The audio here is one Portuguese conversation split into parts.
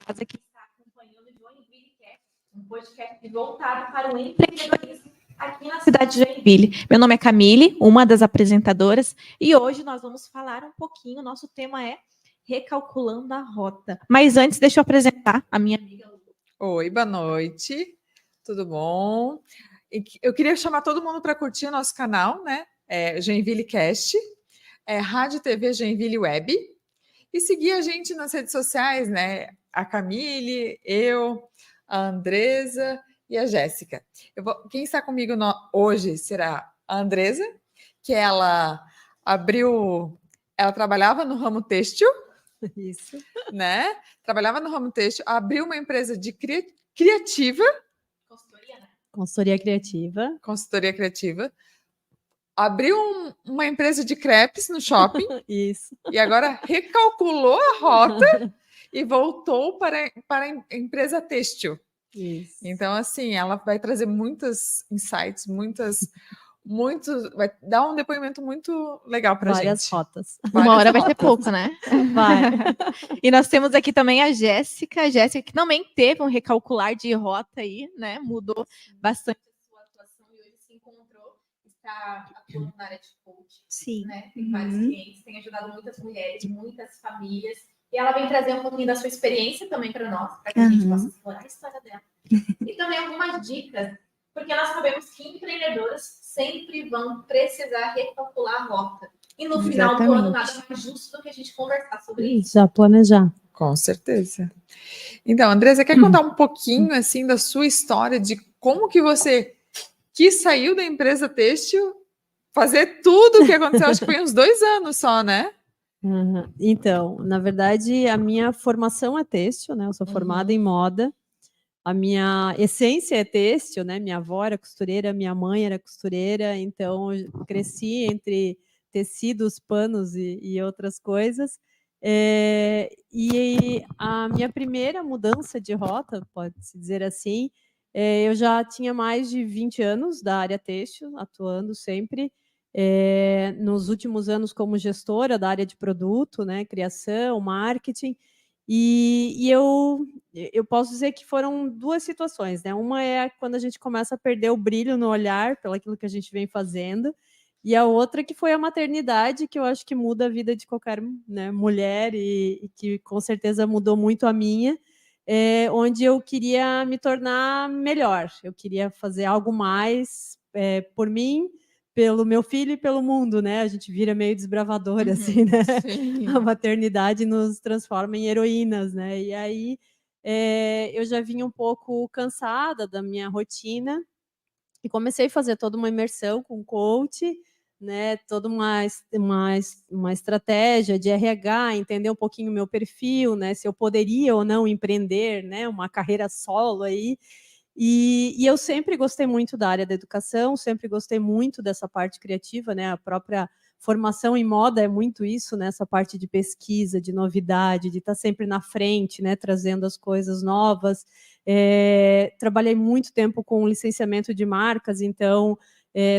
casa que está acompanhando o Joinville Cast, um podcast voltado para o empreendedorismo aqui na cidade de Joinville. Meu nome é Camille, uma das apresentadoras, e hoje nós vamos falar um pouquinho, nosso tema é Recalculando a Rota. Mas antes, deixa eu apresentar a minha amiga Lu. Oi, boa noite, tudo bom? Eu queria chamar todo mundo para curtir o nosso canal, né? Joinville Cast, Rádio TV Joinville Web, e seguir a gente nas redes sociais, né? A Camille, eu, a Andresa e a Jéssica. Quem está comigo hoje será a Andresa, que ela trabalhava no ramo têxtil. Isso. Né? Trabalhava no ramo têxtil, abriu uma empresa de criativa. Consultoria, né? Consultoria criativa. Abriu uma empresa de crepes no shopping. Isso. E agora recalculou a rota e voltou para a empresa têxtil. Isso. Então, assim, ela vai trazer muitos insights, vai dar um depoimento muito legal para a gente. Várias rotas. Uma hora vai ser pouco, né? Vai. E nós temos aqui também a Jéssica. A Jéssica que também teve um recalcular de rota aí, né? Mudou bastante a sua atuação e hoje se encontrou, está atuando na área de coaching. Sim. Né? Tem vários clientes, tem ajudado muitas mulheres, muitas famílias. E ela vem trazer um pouquinho da sua experiência também para nós, para que a gente possa explorar a história dela. E também algumas dicas, porque nós sabemos que empreendedoras sempre vão precisar recalcular a rota. E no final do ano, nada mais justo do que a gente conversar sobre isso. Já planejar. Com certeza. Então, Andresa, quer contar um pouquinho, assim, da sua história, de como que você saiu da empresa têxtil, fazer tudo o que aconteceu, acho que foi uns 2 anos só, né? Então, na verdade, a minha formação é têxtil, né? Eu sou formada em moda. A minha essência é têxtil, né? Minha avó era costureira, minha mãe era costureira, então eu cresci entre tecidos, panos e outras coisas. E a minha primeira mudança de rota, pode-se dizer assim, eu já tinha mais de 20 anos da área têxtil, atuando sempre. Nos últimos anos como gestora da área de produto, né? Criação, marketing. E eu posso dizer que foram 2 situações, né? Uma é quando a gente começa a perder o brilho no olhar pelaquilo que a gente vem fazendo, e a outra que foi a maternidade, que eu acho que muda a vida de qualquer, né, mulher e que com certeza mudou muito a minha, onde eu queria me tornar melhor, eu queria fazer algo mais por mim, pelo meu filho e pelo mundo, né? A gente vira meio desbravadora, assim, né? Sim. A maternidade nos transforma em heroínas, né? E aí eu já vinha um pouco cansada da minha rotina e comecei a fazer toda uma imersão com coach, né? Toda uma estratégia de RH, entender um pouquinho o meu perfil, né? Se eu poderia ou não empreender, né? Uma carreira solo aí. E eu sempre gostei muito da área da educação, sempre gostei muito dessa parte criativa, né? A própria formação em moda é muito isso, né? Essa parte de pesquisa, de novidade, de estar sempre na frente, né? Trazendo as coisas novas. Trabalhei muito tempo com licenciamento de marcas, então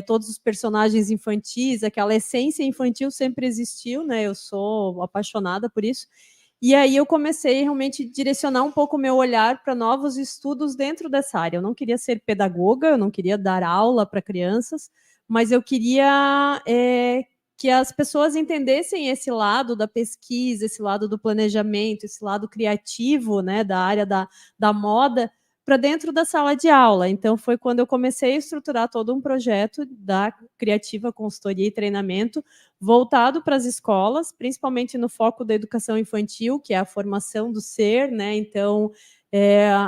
todos os personagens infantis, aquela essência infantil sempre existiu, né? Eu sou apaixonada por isso. E aí eu comecei realmente a direcionar um pouco o meu olhar para novos estudos dentro dessa área. Eu não queria ser pedagoga, eu não queria dar aula para crianças, mas eu queria que as pessoas entendessem esse lado da pesquisa, esse lado do planejamento, esse lado criativo, né, da área da moda, para dentro da sala de aula. Então, foi quando eu comecei a estruturar todo um projeto da Criativa Consultoria e Treinamento, voltado para as escolas, principalmente no foco da educação infantil, que é a formação do ser, né? Então,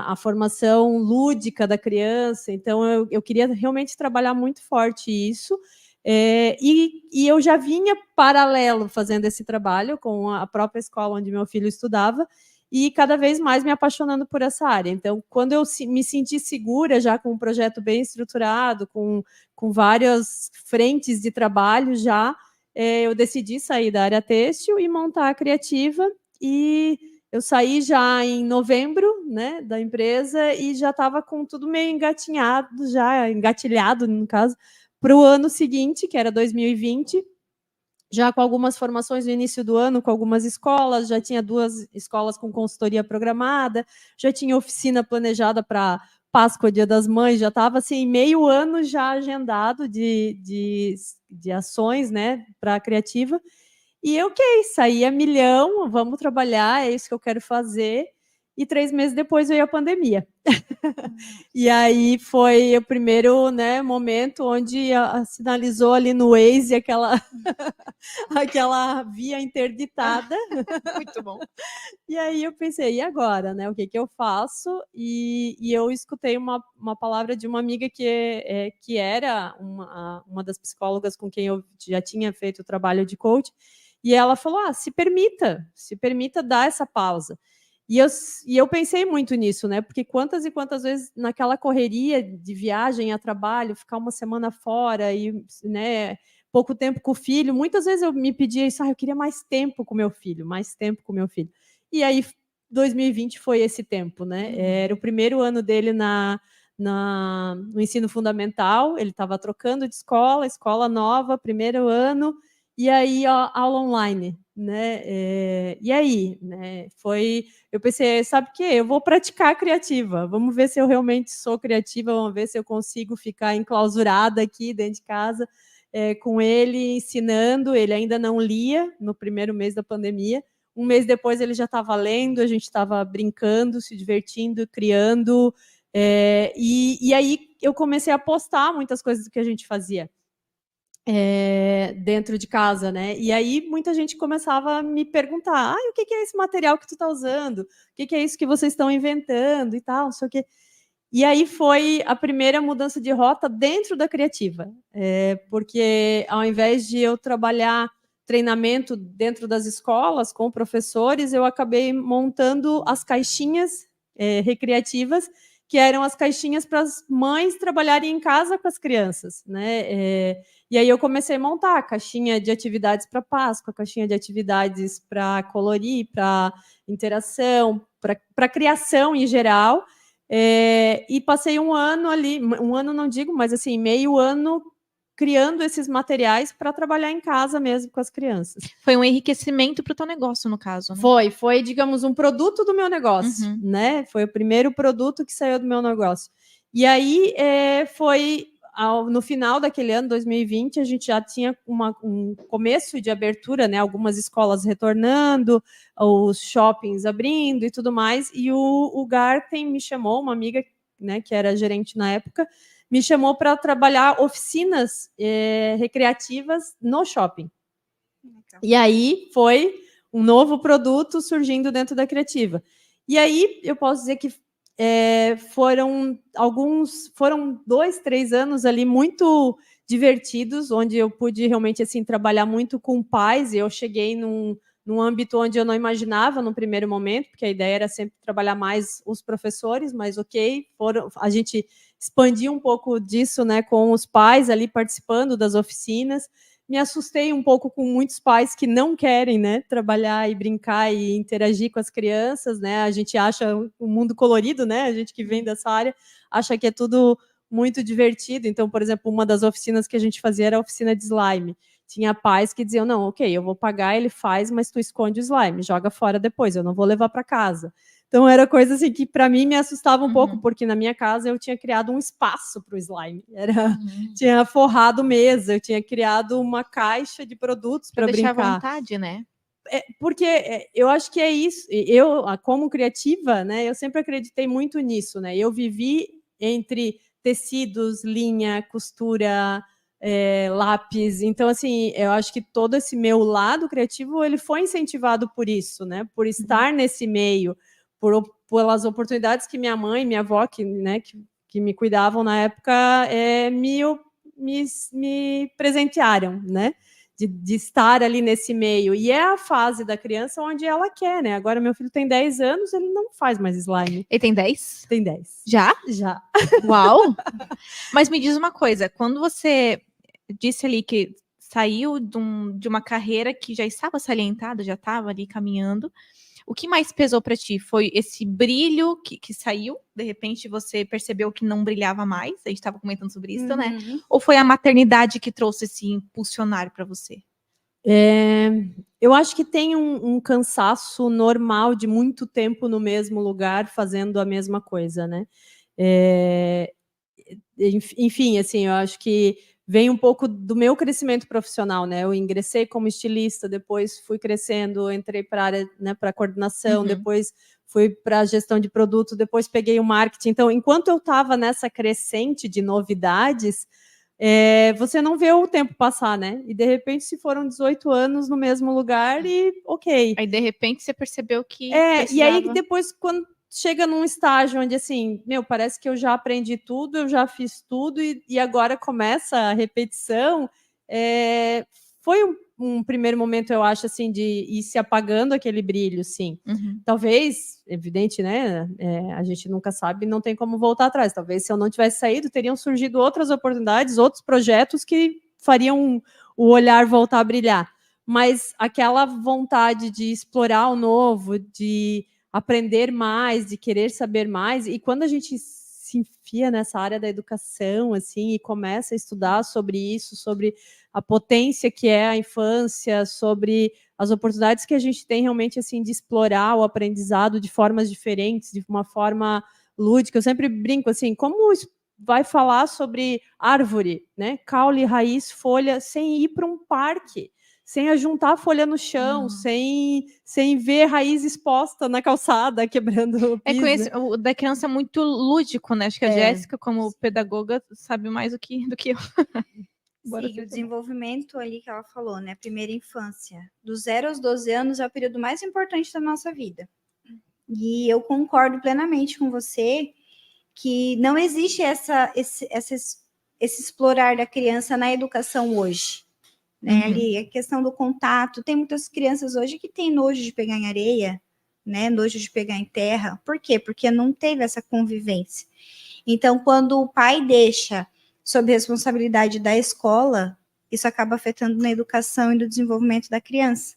a formação lúdica da criança. Então, eu queria realmente trabalhar muito forte isso. E eu já vinha paralelo fazendo esse trabalho com a própria escola onde meu filho estudava, e cada vez mais me apaixonando por essa área. Então, quando eu me senti segura, já com um projeto bem estruturado, com várias frentes de trabalho já, eu decidi sair da área têxtil e montar a Criativa, e eu saí já em novembro, né, da empresa, e já estava com tudo meio engatilhado, no caso, para o ano seguinte, que era 2020, já com algumas formações no início do ano, com algumas escolas, já tinha 2 escolas com consultoria programada, já tinha oficina planejada para Páscoa, Dia das Mães, já estava assim, meio ano já agendado de ações, né, para a criativa. E eu saía milhão, vamos trabalhar, é isso que eu quero fazer. E 3 meses depois veio a pandemia. E aí foi o primeiro, né, momento onde sinalizou ali no Waze aquela via interditada. Muito bom. E aí eu pensei, e agora, né? O que eu faço? E eu escutei uma palavra de uma amiga que era uma das psicólogas com quem eu já tinha feito o trabalho de coach, e ela falou: se permita dar essa pausa. E eu pensei muito nisso, né? Porque quantas e quantas vezes naquela correria de viagem a trabalho, ficar uma semana fora e, né, pouco tempo com o filho, muitas vezes eu me pedia isso, eu queria mais tempo com meu filho, mais tempo com meu filho. E aí 2020 foi esse tempo, né? Era o primeiro ano dele no ensino fundamental, ele estava trocando de escola nova, primeiro ano, e aí aula online, né? E aí, né? Eu pensei, sabe o quê? Eu vou praticar criativa. Vamos ver se eu realmente sou criativa. Vamos ver se eu consigo ficar enclausurada aqui dentro de casa com ele ensinando. Ele ainda não lia no primeiro mês da pandemia. Um mês depois ele já estava lendo. A gente estava brincando, se divertindo, criando. E aí eu comecei a postar muitas coisas que a gente fazia. Dentro de casa, né? E aí muita gente começava a me perguntar: o que é esse material que tu está usando? O que é isso que vocês estão inventando e tal, não sei o quê. E aí foi a primeira mudança de rota dentro da criativa, porque ao invés de eu trabalhar treinamento dentro das escolas com professores, eu acabei montando as caixinhas recreativas, que eram as caixinhas para as mães trabalharem em casa com as crianças, né? E aí eu comecei a montar a caixinha de atividades para Páscoa, caixinha de atividades para colorir, para interação, para criação em geral. E passei um ano ali, um ano não digo, mas assim, meio ano criando esses materiais para trabalhar em casa mesmo com as crianças. Foi um enriquecimento para o teu negócio, no caso, né? Foi, digamos, um produto do meu negócio, né? Foi o primeiro produto que saiu do meu negócio. E aí no final daquele ano, 2020, a gente já tinha um começo de abertura, né? Algumas escolas retornando, os shoppings abrindo e tudo mais. E o Garten me chamou, uma amiga, né, que era gerente na época, me chamou para trabalhar oficinas recreativas no shopping. E aí foi um novo produto surgindo dentro da criativa. E aí eu posso dizer que foram 2, 3 anos ali muito divertidos, onde eu pude realmente assim trabalhar muito com pais. E eu cheguei num âmbito onde eu não imaginava no primeiro momento, porque a ideia era sempre trabalhar mais os professores, mas a gente expandiu um pouco disso, né, com os pais ali participando das oficinas. Me assustei um pouco com muitos pais que não querem, né, trabalhar e brincar e interagir com as crianças, né? A gente acha um mundo colorido, né? A gente que vem dessa área acha que é tudo muito divertido. Então, por exemplo, uma das oficinas que a gente fazia era a oficina de slime. Tinha pais que diziam: não, ok, eu vou pagar, ele faz, mas tu esconde o slime, joga fora depois, eu não vou levar para casa. Então, era coisa assim que, para mim, me assustava um pouco, porque na minha casa eu tinha criado um espaço para o slime. Tinha forrado mesa, eu tinha criado uma caixa de produtos para brincar. Deixar à vontade, né? Porque eu acho que é isso. Eu, como criativa, né, eu sempre acreditei muito nisso, né? Eu vivi entre tecidos, linha, costura, lápis. Então, assim, eu acho que todo esse meu lado criativo ele foi incentivado por isso, né? Por estar nesse meio, pelas oportunidades que minha mãe, minha avó, que me cuidavam na época, me presentearam, né? De estar ali nesse meio. E é a fase da criança onde ela quer, né? Agora, meu filho tem 10 anos, ele não faz mais slime. Ele tem 10? Tem 10. Já? Já. Uau! Mas me diz uma coisa, quando você disse ali que saiu de uma carreira que já estava salientada, já estava ali caminhando, o que mais pesou para ti? Foi esse brilho que saiu? De repente você percebeu que não brilhava mais? A gente estava comentando sobre isso, né? Ou foi a maternidade que trouxe esse impulsionar para você? Eu acho que tem um cansaço normal de muito tempo no mesmo lugar fazendo a mesma coisa, né? Enfim, assim, eu acho que vem um pouco do meu crescimento profissional, né? Eu ingressei como estilista, depois fui crescendo, entrei para a área, né, para coordenação, depois fui para a gestão de produto, depois peguei o marketing. Então, enquanto eu estava nessa crescente de novidades, você não vê o tempo passar, né? E de repente se foram 18 anos no mesmo lugar e ok. Aí de repente você percebeu que E aí depois quando chega num estágio onde assim, parece que eu já aprendi tudo, eu já fiz tudo e agora começa a repetição, foi um primeiro momento, eu acho, assim, de ir se apagando aquele brilho, sim. Talvez, evidente, né? A gente nunca sabe, não tem como voltar atrás. Talvez se eu não tivesse saído, teriam surgido outras oportunidades, outros projetos que fariam o olhar voltar a brilhar. Mas aquela vontade de explorar o novo, de aprender mais, de querer saber mais, e quando a gente se enfia nessa área da educação, assim, e começa a estudar sobre isso, sobre a potência que é a infância, sobre as oportunidades que a gente tem realmente, assim, de explorar o aprendizado de formas diferentes, de uma forma lúdica. Eu sempre brinco, assim, como vai falar sobre árvore, né? Caule, raiz, folha, sem ir para um parque, sem ajuntar folha no chão, sem ver raiz exposta na calçada, quebrando o piso. O da criança é muito lúdico, né? Acho que a Jéssica, como pedagoga, sabe mais do que eu. Sim, o desenvolvimento ali que ela falou, né? Primeira infância. Do 0 aos 12 anos é o período mais importante da nossa vida. E eu concordo plenamente com você que não existe esse explorar da criança na educação hoje. Né? Ali, a questão do contato. Tem muitas crianças hoje que têm nojo de pegar em areia, né? Nojo de pegar em terra. Por quê? Porque não teve essa convivência. Então, quando o pai deixa sob responsabilidade da escola, isso acaba afetando na educação e no desenvolvimento da criança.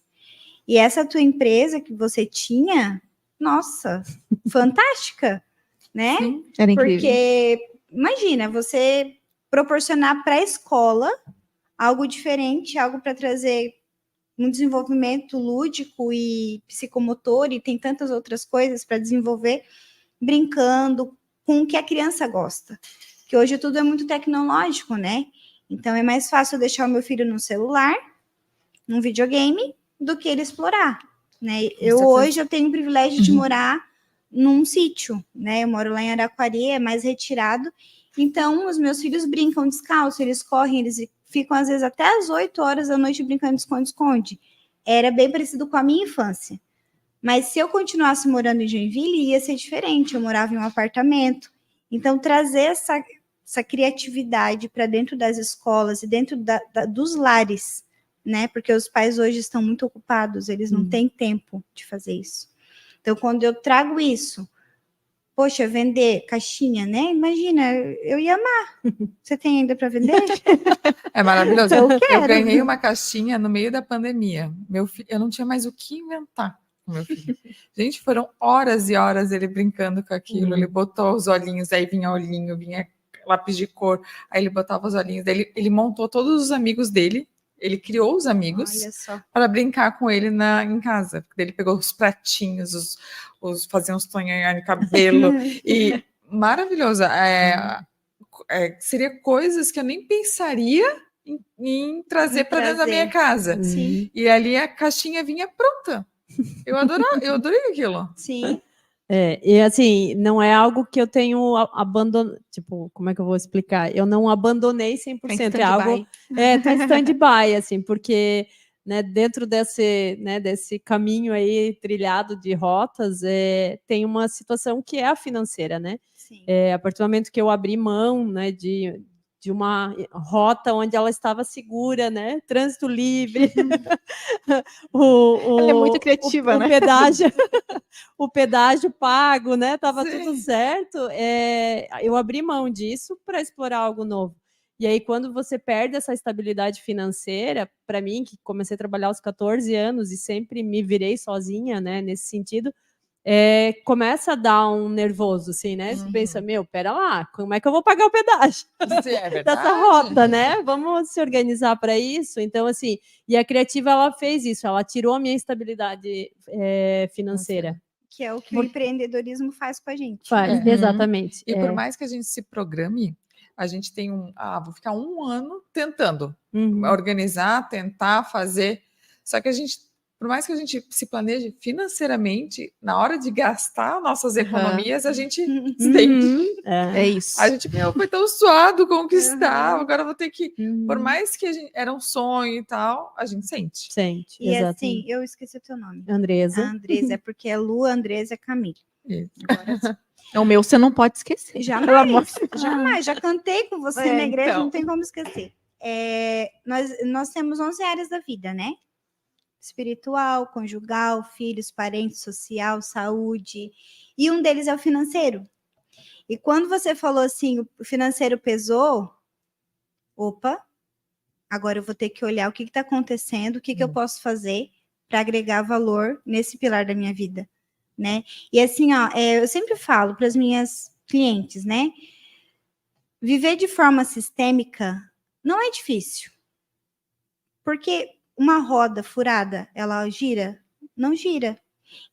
E essa tua empresa que você tinha, nossa, fantástica, né? Sim, era incrível. Porque, imagina, você proporcionar para a escola algo diferente, algo para trazer um desenvolvimento lúdico e psicomotor, e tem tantas outras coisas para desenvolver, brincando com o que a criança gosta. Que hoje tudo é muito tecnológico, né? Então é mais fácil deixar o meu filho no celular, num videogame, do que ele explorar, né? Hoje eu tenho o privilégio de morar num sítio, né? Eu moro lá em Araquari, é mais retirado. Então os meus filhos brincam descalço, eles correm, eles ficam às vezes até às 8 horas da noite brincando de esconde-esconde. Era bem parecido com a minha infância. Mas se eu continuasse morando em Joinville, ia ser diferente. Eu morava em um apartamento. Então, trazer essa criatividade para dentro das escolas e dentro dos lares, né? Porque os pais hoje estão muito ocupados, eles não têm tempo de fazer isso. Então, quando eu trago isso, poxa, vender caixinha, né? Imagina, eu ia amar. Você tem ainda para vender? É maravilhoso. Eu ganhei uma caixinha no meio da pandemia. Eu não tinha mais o que inventar com meu filho. Gente, foram horas e horas ele brincando com aquilo. Ele botou os olhinhos, aí vinha olhinho, vinha lápis de cor, aí ele botava os olhinhos. Daí ele montou todos os amigos dele. Ele criou os amigos para brincar com ele em casa. Ele pegou os pratinhos, fazia uns tonhões no cabelo. E maravilhoso. Seria coisas que eu nem pensaria em trazer para dentro da minha casa. Sim. E ali a caixinha vinha pronta. Eu adorei aquilo. Sim. E assim, não é algo que eu tenho abandonado, tipo, como é que eu vou explicar? Eu não abandonei 100%, é algo... tá em stand-by, assim, porque, né, dentro desse caminho aí trilhado de rotas, tem uma situação que é a financeira, né? Sim. A partir do momento que eu abri mão, né, de uma rota onde ela estava segura, né? Trânsito livre. Ela é muito criativa, né? O pedágio pago, né? Tava tudo certo. Eu abri mão disso para explorar algo novo. E aí, quando você perde essa estabilidade financeira, para mim, que comecei a trabalhar aos 14 anos e sempre me virei sozinha, né? Nesse sentido, começa a dar um nervoso, assim, né? Você Uhum. pensa, pera lá, como é que eu vou pagar o pedágio Sim, é verdade. dessa rota, né? Vamos se organizar para isso. Então, assim, e a Criativa, ela fez isso, ela tirou a minha estabilidade financeira. Que é o que o empreendedorismo faz com a gente. Faz, Uhum. exatamente. E por mais que a gente se programe, a gente tem vou ficar 1 ano tentando organizar, tentar fazer. Só que a gente, por mais que a gente se planeje financeiramente, na hora de gastar nossas economias, a gente tem. É isso. A gente, foi tão suado conquistar, Uhum. agora eu vou ter que. Por mais que era um sonho e tal, a gente sente. Sente, E exatamente. assim, eu esqueci o teu nome. Andresa. A Andresa, é porque é Lu, Andresa, Camille. Isso. Agora, O meu você não pode esquecer. jamais, já cantei com você na igreja, então. não tem como esquecer. Nós temos 11 áreas da vida, né? Espiritual, conjugal, filhos, parentes, social, saúde. E um deles é o financeiro. E quando você falou assim, o financeiro pesou, opa, agora eu vou ter que olhar o que está acontecendo, o que eu posso fazer para agregar valor nesse pilar da minha vida, né? E assim, eu sempre falo para as minhas clientes, né? Viver de forma sistêmica não é difícil. Porque uma roda furada, ela gira? Não gira.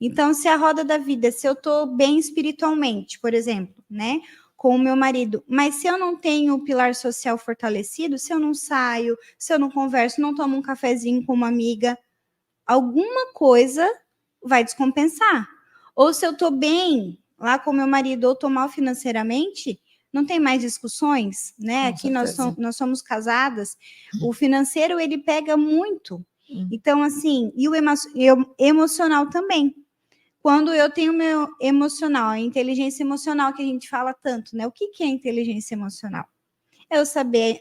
Então, se a roda da vida, se eu estou bem espiritualmente, por exemplo, né? Com o meu marido, mas se eu não tenho o pilar social fortalecido, se eu não saio, se eu não converso, não tomo um cafezinho com uma amiga, alguma coisa vai descompensar. Ou se eu estou bem lá com o meu marido ou estou mal financeiramente, não tem mais discussões, né? Com Aqui certeza. nós somos casadas, o financeiro ele pega muito. Então, assim, e o emocional também. Quando eu tenho meu emocional, a inteligência emocional que a gente fala tanto, né? O que é inteligência emocional? É eu saber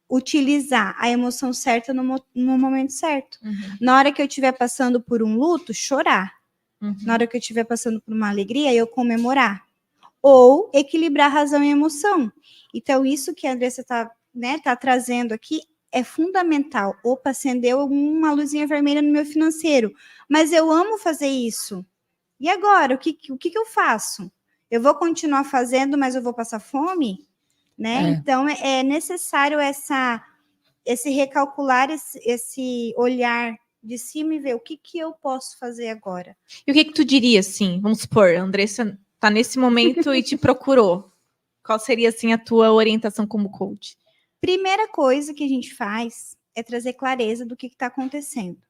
utilizar a emoção certa no momento certo. Na hora que eu estiver passando por um luto, chorar. Na hora que eu estiver passando por uma alegria, eu comemorar. Ou equilibrar razão e emoção. Então, isso que a Andressa tá trazendo aqui é fundamental. Opa, acendeu uma luzinha vermelha no meu financeiro. Mas eu amo fazer isso. E agora, o que eu faço? Eu vou continuar fazendo, mas eu vou passar fome? Né? Então, é necessário esse recalcular, esse olhar de cima e ver o que eu posso fazer agora. E o que tu diria, assim? Vamos supor, a Andressa tá nesse momento e te procurou. Qual seria, assim, a tua orientação como coach? Primeira coisa que a gente faz é trazer clareza do que está acontecendo,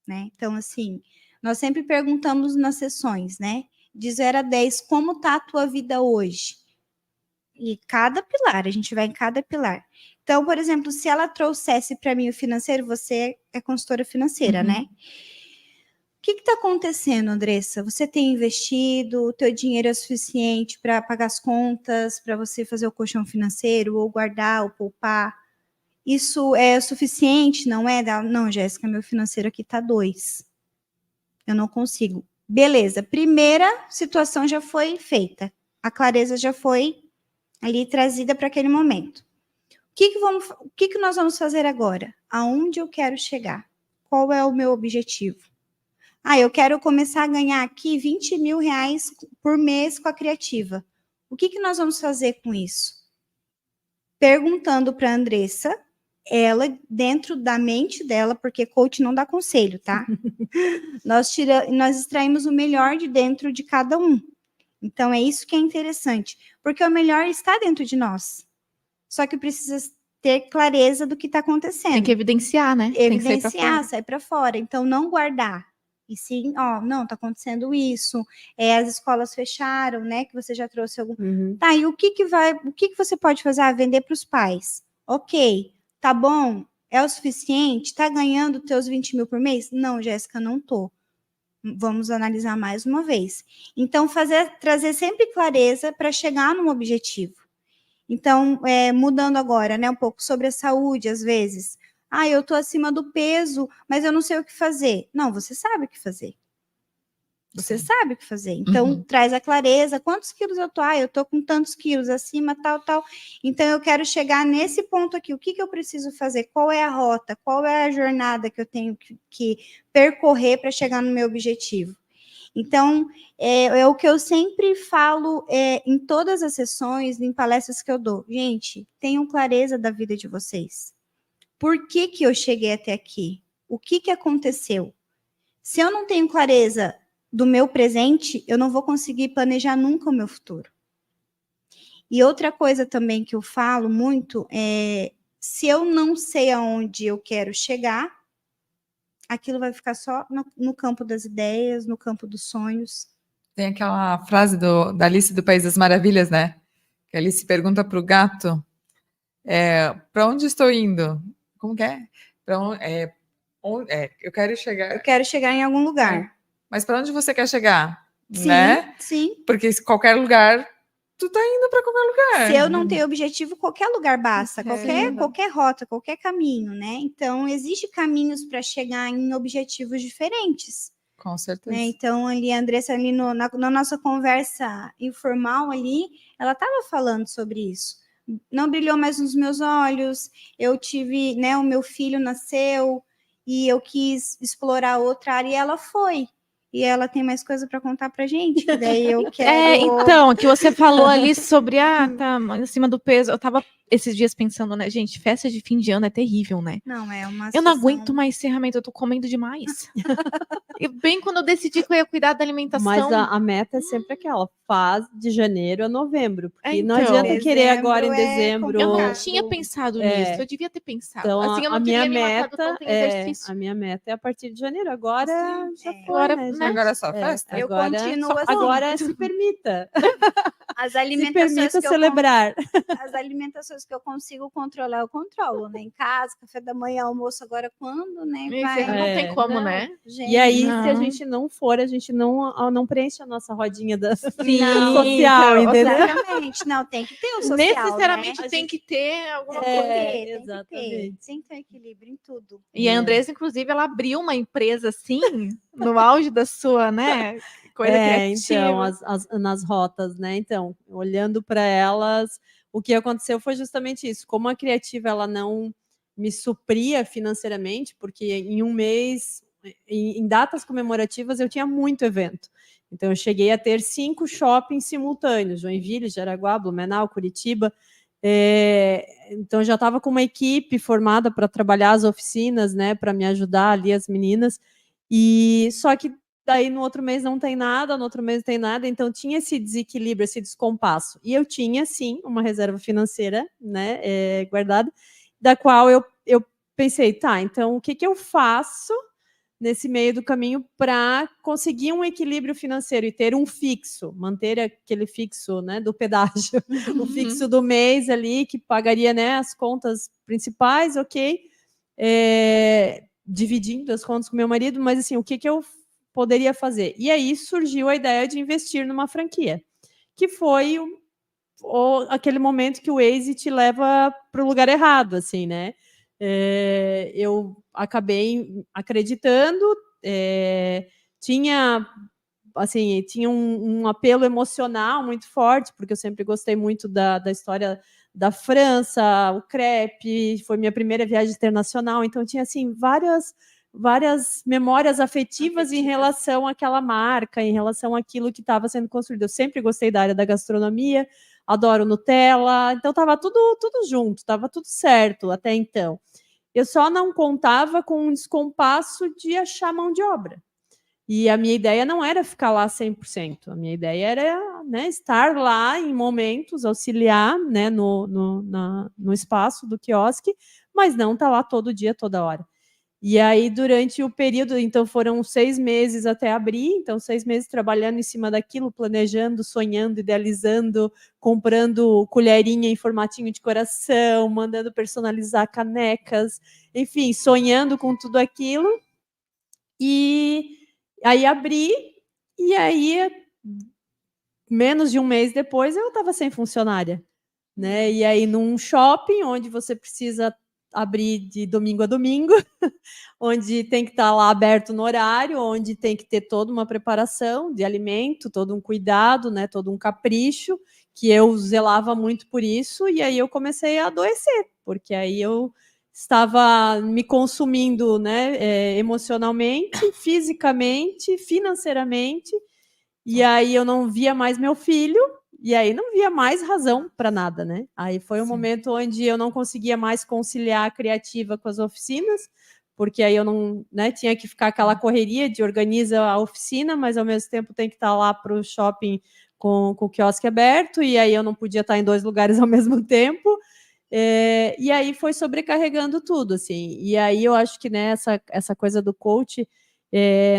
né? Então, assim, nós sempre perguntamos nas sessões, né? De 0 a 10, como está a tua vida hoje? E cada pilar, a gente vai em cada pilar. Então, por exemplo, se ela trouxesse para mim o financeiro, você é consultora financeira, né? O que está acontecendo, Andressa? Você tem investido, o teu dinheiro é suficiente para pagar as contas, para você fazer o colchão financeiro, ou guardar, ou poupar? Isso é suficiente, não é? Não, Jéssica, meu financeiro aqui está 2. Eu não consigo. Beleza, primeira situação já foi feita. A clareza já foi ali trazida para aquele momento. O que nós vamos fazer agora? Aonde eu quero chegar? Qual é o meu objetivo? Eu quero começar a ganhar aqui 20 mil reais por mês com a Criativa. O que nós vamos fazer com isso? Perguntando para a Andressa, ela, dentro da mente dela, porque coach não dá conselho, tá? nós extraímos o melhor de dentro de cada um. Então, é isso que é interessante, porque o melhor está dentro de nós. Só que precisa ter clareza do que está acontecendo. Tem que evidenciar, né? Evidenciar, sair para fora. Então, não guardar. E sim, não, está acontecendo isso. As escolas fecharam, né? Que você já trouxe algum. Tá, e o que você pode fazer? Vender para os pais. Ok, tá bom? É o suficiente? Tá ganhando teus 20 mil por mês? Não, Jéssica, não tô. Vamos analisar mais uma vez. Então, trazer sempre clareza para chegar num objetivo. Então, mudando agora, né, um pouco sobre a saúde, às vezes. Eu estou acima do peso, mas eu não sei o que fazer. Não, você sabe o que fazer. Você sabe o que fazer. Então, traz a clareza. Quantos quilos eu tô? Eu tô com tantos quilos acima, tal. Então, eu quero chegar nesse ponto aqui. O que eu preciso fazer? Qual é a rota? Qual é a jornada que eu tenho que percorrer para chegar no meu objetivo? Então, é o que eu sempre falo em todas as sessões, em palestras que eu dou. Gente, tenham clareza da vida de vocês. Por que que eu cheguei até aqui? O que que aconteceu? Se eu não tenho clareza do meu presente, eu não vou conseguir planejar nunca o meu futuro. E outra coisa também que eu falo muito é, se eu não sei aonde eu quero chegar, aquilo vai ficar só no campo das ideias, no campo dos sonhos. Tem aquela frase da Alice do País das Maravilhas, né? Que a Alice pergunta para o gato, para onde estou indo? Como que é? Eu quero chegar... Eu quero chegar em algum lugar. Mas para onde você quer chegar? Sim, Né? sim. Porque se qualquer lugar, tu tá indo para qualquer lugar. Se eu não tenho objetivo, qualquer lugar basta, Ok. qualquer rota, qualquer caminho, né? Então, existem caminhos para chegar em objetivos diferentes. Com certeza. Né? Então, ali, a Andressa, ali na nossa conversa informal ali, ela estava falando sobre isso. Não brilhou mais nos meus olhos, eu tive, né, o meu filho nasceu e eu quis explorar outra área e ela foi. E ela tem mais coisa para contar pra gente, que daí eu quero... Então, que você falou ali sobre, tá acima do peso. Eu tava esses dias pensando, né, gente, festa de fim de ano é terrível, né? Não, é uma Eu não situação- aguento mais encerramento, eu tô comendo demais. E bem quando eu decidi que eu ia cuidar da alimentação. Mas a meta é sempre aquela, faz de janeiro a novembro, porque não Então, adianta querer agora em dezembro é dezembro. eu não complicado. tinha pensado É. nisso, eu devia ter pensado. Então, Assim, eu a não minha teria me matado meta tanto em exercício. a minha meta é a partir de janeiro. Agora já foi, Agora, né? né? Agora é só festa? Eu Agora, continuo assim. agora se permita. As Se alimentações permita que eu celebrar. as alimentações que eu consigo controlar, eu controlo, né? Em casa, café da manhã, almoço, agora quando, né? Não Vai. tem como, não. né? Gente, E aí, se a Não. gente não for, a gente não preenche a nossa rodinha da Não, social, então, entendeu? exatamente. Não, tem que ter o social, Necessariamente né? tem que ter alguma Tem que coisa. ter, tem que ter. exatamente. Tem que ter equilíbrio em tudo. E a Andressa, inclusive, ela abriu uma empresa assim, no auge da sua, né, coisa criativa. Então, nas rotas, né? Então, olhando para elas, o que aconteceu foi justamente isso. Como a criativa ela não me supria financeiramente, porque em um mês, em datas comemorativas, eu tinha muito evento. Então, eu cheguei a ter 5 shoppings simultâneos: Joinville, Jaraguá, Blumenau, Curitiba. Então, eu já estava com uma equipe formada para trabalhar as oficinas, né? Para me ajudar ali, as meninas. E só que daí no outro mês não tem nada, no outro mês não tem nada, então tinha esse desequilíbrio, esse descompasso. E eu tinha, sim, uma reserva financeira, né, guardada, da qual eu pensei, tá, então o que eu faço nesse meio do caminho para conseguir um equilíbrio financeiro e ter um fixo, manter aquele fixo, né, do pedágio, o fixo do mês ali, que pagaria, né, as contas principais, ok, dividindo as contas com meu marido, mas assim, o que eu poderia fazer? E aí surgiu a ideia de investir numa franquia, que foi aquele momento que o Waze te leva para o lugar errado, assim, né? Eu acabei acreditando, tinha um apelo emocional muito forte, porque eu sempre gostei muito da história da França, o crepe, foi minha primeira viagem internacional, então tinha assim várias memórias afetivas em relação àquela marca, em relação àquilo que estava sendo construído. Eu sempre gostei da área da gastronomia, adoro Nutella, então estava tudo junto, estava tudo certo até então. Eu só não contava com um descompasso de achar mão de obra. E a minha ideia não era ficar lá 100%. A minha ideia era, né, estar lá em momentos, auxiliar, né, no espaço do quiosque, mas não estar lá todo dia, toda hora. E aí, durante o período, então foram 6 meses até abrir, então 6 meses trabalhando em cima daquilo, planejando, sonhando, idealizando, comprando colherinha em formatinho de coração, mandando personalizar canecas, enfim, sonhando com tudo aquilo. E aí abri, e aí, menos de um mês depois, eu estava sem funcionária, né? E aí, num shopping, onde você precisa abrir de domingo a domingo, onde tem que estar lá aberto no horário, onde tem que ter toda uma preparação de alimento, todo um cuidado, né? Todo um capricho, que eu zelava muito por isso, e aí eu comecei a adoecer, porque aí eu estava me consumindo, né, emocionalmente, fisicamente, financeiramente, e aí eu não via mais meu filho, e aí não via mais razão para nada, né? Aí foi um momento onde eu não conseguia mais conciliar a criativa com as oficinas, porque aí eu não, né, tinha que ficar aquela correria de organiza a oficina, mas ao mesmo tempo tem que estar lá para o shopping com o quiosque aberto, e aí eu não podia estar em 2 lugares ao mesmo tempo. E aí foi sobrecarregando tudo, assim. E aí eu acho que essa coisa do coach,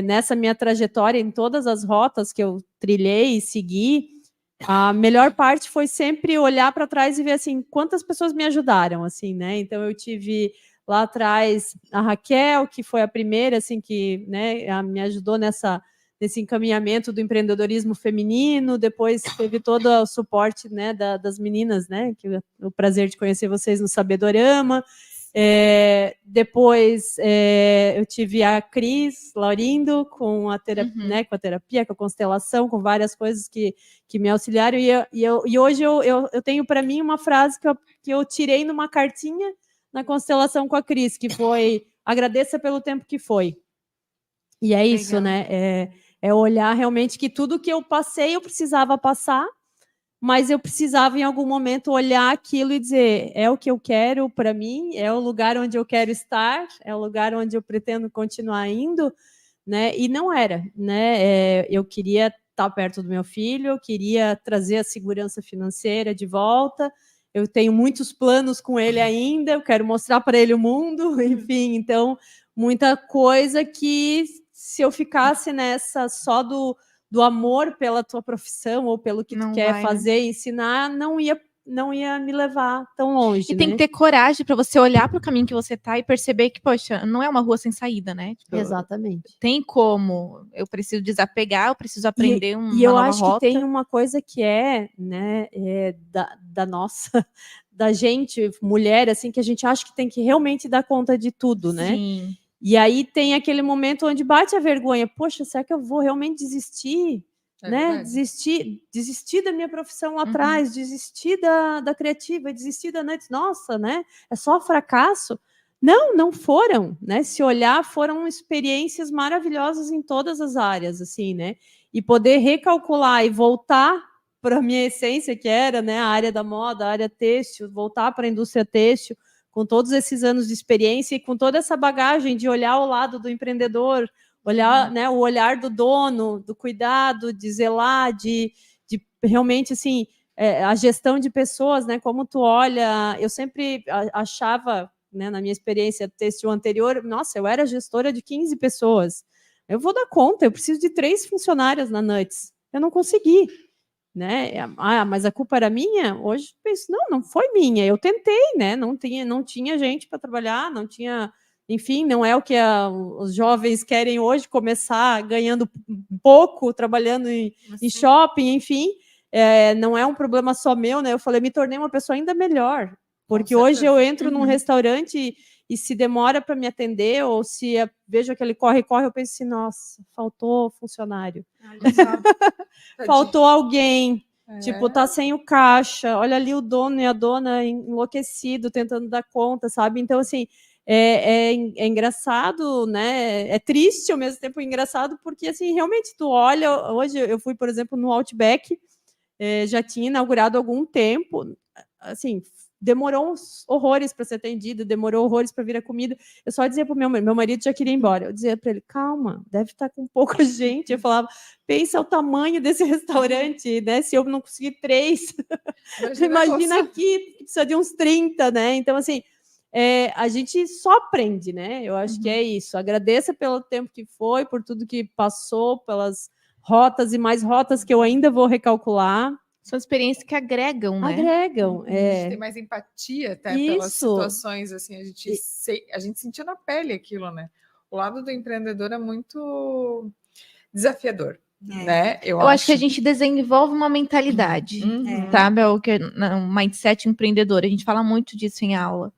nessa minha trajetória, em todas as rotas que eu trilhei e segui, a melhor parte foi sempre olhar para trás e ver assim quantas pessoas me ajudaram, assim, né? Então eu tive lá atrás a Raquel, que foi a primeira, assim, que, né, me ajudou nesse encaminhamento do empreendedorismo feminino. Depois teve todo o suporte, né, das meninas, né, que o prazer de conhecer vocês no Sabedorama. Depois eu tive a Cris Laurindo com a terapia, né, com a terapia, com a constelação, com várias coisas que me auxiliaram. E hoje eu tenho para mim uma frase que eu tirei numa cartinha na constelação com a Cris, que foi: agradeça pelo tempo que foi. E é isso, né? É olhar realmente que tudo que eu passei eu precisava passar, mas eu precisava em algum momento olhar aquilo e dizer: é o que eu quero para mim, é o lugar onde eu quero estar, é o lugar onde eu pretendo continuar indo, né? E não era, né? Eu queria estar perto do meu filho, eu queria trazer a segurança financeira de volta. Eu tenho muitos planos com ele ainda, eu quero mostrar para ele o mundo, enfim, então muita coisa que, se eu ficasse nessa só do amor pela tua profissão ou pelo que tu quer fazer, ensinar, não ia me levar tão longe. E tem que ter coragem para você olhar para o caminho que você tá e perceber que, poxa, não é uma rua sem saída, né? Tipo, exatamente. Tem como. Eu preciso desapegar, eu preciso aprender uma e eu nova acho rota. Que tem uma coisa que né, da nossa, da gente, mulher, assim, que a gente acha que tem que realmente dar conta de tudo, né? Sim. E aí tem aquele momento onde bate a vergonha. Poxa, será que eu vou realmente desistir? Né? Desistir da minha profissão lá atrás, desistir da criativa, desistir da noite. Nossa, né? É só fracasso? Não foram, né? Se olhar, foram experiências maravilhosas em todas as áreas, assim, né? E poder recalcular e voltar para a minha essência, que era, né, a área da moda, a área têxtil, voltar para a indústria têxtil, com todos esses anos de experiência e com toda essa bagagem de olhar ao lado do empreendedor, olhar, né, o olhar do dono, do cuidado, de zelar, de realmente, assim, a gestão de pessoas, né, como tu olha. Eu sempre achava, né, na minha experiência têxtil anterior, nossa, eu era gestora de 15 pessoas. Eu vou dar conta, eu preciso de 3 funcionárias na Nuts. Eu não consegui. Né? Mas a culpa era minha? Hoje penso, não foi minha. Eu tentei, né? Não tinha gente para trabalhar, não tinha, enfim, não é o que os jovens querem hoje, começar ganhando pouco, trabalhando em shopping, enfim. Não é um problema só meu, né? Eu falei, me tornei uma pessoa ainda melhor, porque hoje eu entro num restaurante e se demora para me atender, ou se vejo aquele corre, eu penso assim, nossa, faltou funcionário. Faltou alguém, tipo, tá sem o caixa, olha ali o dono e a dona enlouquecido, tentando dar conta, sabe? Então, assim, é engraçado, né? É triste ao mesmo tempo engraçado, porque, assim, realmente tu olha. Hoje eu fui, por exemplo, no Outback, já tinha inaugurado há algum tempo, assim, demorou uns horrores para ser atendido, demorou horrores para vir a comida. Eu só dizia para o meu marido já queria ir embora. Eu dizia para ele, calma, deve estar com pouca gente. Eu falava, pensa o tamanho desse restaurante, né? Se eu não conseguir 3, imagina aqui, precisa de uns 30, né? Então, assim, a gente só aprende, né? Eu acho que é isso. Agradeça pelo tempo que foi, por tudo que passou, pelas rotas e mais rotas que eu ainda vou recalcular. São experiências que agregam, né? Agregam. A gente tem mais empatia até pelas situações, assim, a gente sentiu na pele aquilo, né? O lado do empreendedor é muito desafiador, né? Eu acho que a gente desenvolve uma mentalidade, tá, Bel? Que é um mindset empreendedor. A gente fala muito disso em aula.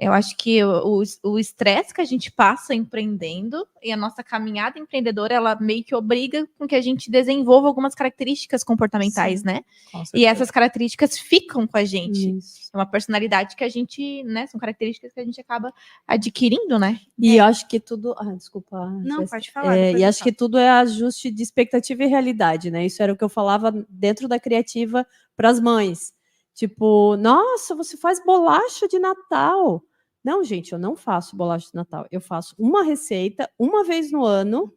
Eu acho que o estresse que a gente passa empreendendo e a nossa caminhada empreendedora, ela meio que obriga com que a gente desenvolva algumas características comportamentais, Sim, né? Com E certeza. essas características ficam com a gente. Isso. É uma personalidade que a gente, né? São características que a gente acaba adquirindo, né? E acho que tudo. Desculpa. Não, Jéssica. pode falar. depois E eu acho que falo. tudo é ajuste de expectativa e realidade, né? Isso era o que eu falava dentro da criativa para as mães. Tipo, nossa, você faz bolacha de Natal. Não, gente, eu não faço bolacha de Natal. Eu faço uma receita uma vez no ano,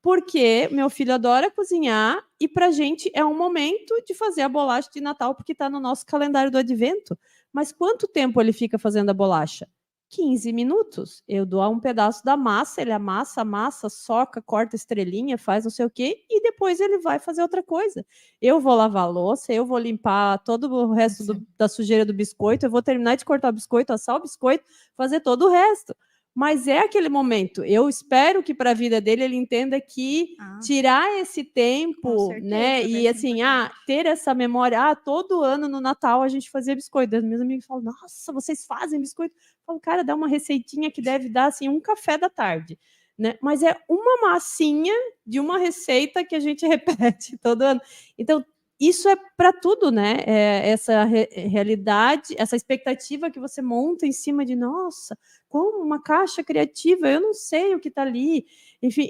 porque meu filho adora cozinhar e para a gente é um momento de fazer a bolacha de Natal, porque está no nosso calendário do advento. Mas quanto tempo ele fica fazendo a bolacha? 15 minutos. Eu dou um pedaço da massa, ele amassa, soca, corta estrelinha, faz não sei o quê, e depois ele vai fazer outra coisa. Eu vou lavar a louça, eu vou limpar todo o resto da sujeira do biscoito, eu vou terminar de cortar o biscoito, assar o biscoito, fazer todo o resto. Mas é aquele momento. Eu espero que para a vida dele ele entenda que tirar esse Com tempo, certeza, né? vai E ser assim, importante. ter essa memória. Todo ano no Natal a gente fazia biscoito. Meus amigos falam, nossa, vocês fazem biscoito? Eu falo, cara, dá uma receitinha que deve dar assim um café da tarde, né? Mas é uma massinha de uma receita que a gente repete todo ano. Então, isso é para tudo, né? Essa realidade, essa expectativa que você monta em cima de, nossa, como uma caixa criativa, eu não sei o que está ali. Enfim,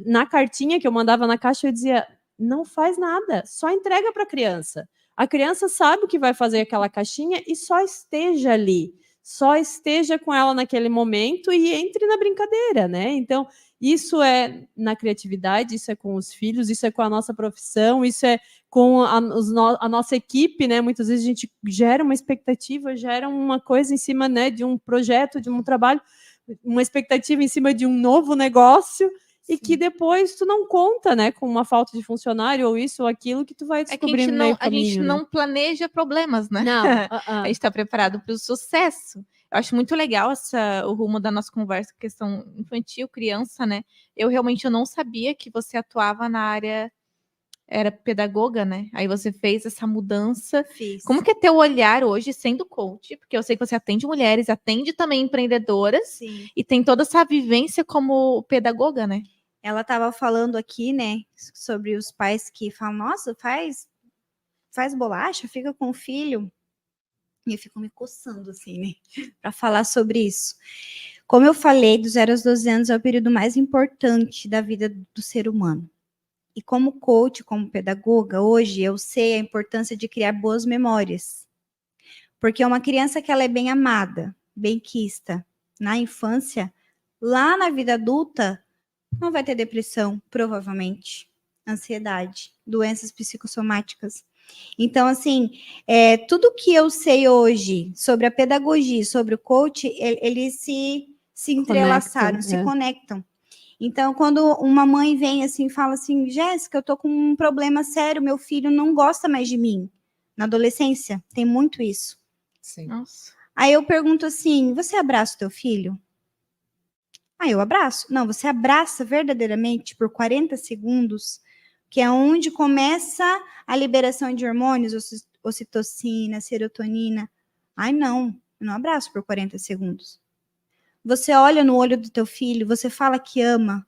na cartinha que eu mandava na caixa, eu dizia, não faz nada, só entrega para a criança. A criança sabe o que vai fazer aquela caixinha e só esteja ali. Só esteja com ela naquele momento e entre na brincadeira, né? Então, isso é na criatividade, isso é com os filhos, isso é com a nossa profissão, isso é com a nossa equipe, né? Muitas vezes a gente gera uma expectativa, gera uma coisa em cima, né, de um projeto, de um trabalho, uma expectativa em cima de um novo negócio, e que depois tu não conta, né, com uma falta de funcionário ou isso ou aquilo que tu vai É que descobrir no meio a gente caminho, né? não planeja problemas, né? Não, A gente está preparado para o sucesso. Eu acho muito legal o rumo da nossa conversa, questão infantil, criança, né? Eu realmente não sabia que você atuava na área, era pedagoga, né? Aí você fez essa mudança. Fiz. Como que é teu olhar hoje sendo coach? Porque eu sei que você atende mulheres, atende também empreendedoras Sim. e tem toda essa vivência como pedagoga, né? Ela estava falando aqui, né, sobre os pais que falam, nossa, faz bolacha, fica com o filho. E eu fico me coçando, assim, né, para falar sobre isso. Como eu falei, dos 0 aos 12 anos é o período mais importante da vida do ser humano. E como coach, como pedagoga, hoje eu sei a importância de criar boas memórias. Porque uma criança que ela é bem amada, bem quista na infância, lá na vida adulta, não vai ter depressão, provavelmente, ansiedade, doenças psicossomáticas. Então, assim, tudo que eu sei hoje sobre a pedagogia, sobre o coach, eles se entrelaçaram, se conectam. Então, quando uma mãe vem assim e fala assim, Jéssica, eu tô com um problema sério, meu filho não gosta mais de mim. Na adolescência, tem muito isso. Sim. Nossa. Aí eu pergunto assim, você abraça o teu filho? Eu abraço. Não, você abraça verdadeiramente por 40 segundos, que é onde começa a liberação de hormônios, ocitocina, serotonina. Não, eu não abraço por 40 segundos. Você olha no olho do teu filho, você fala que ama.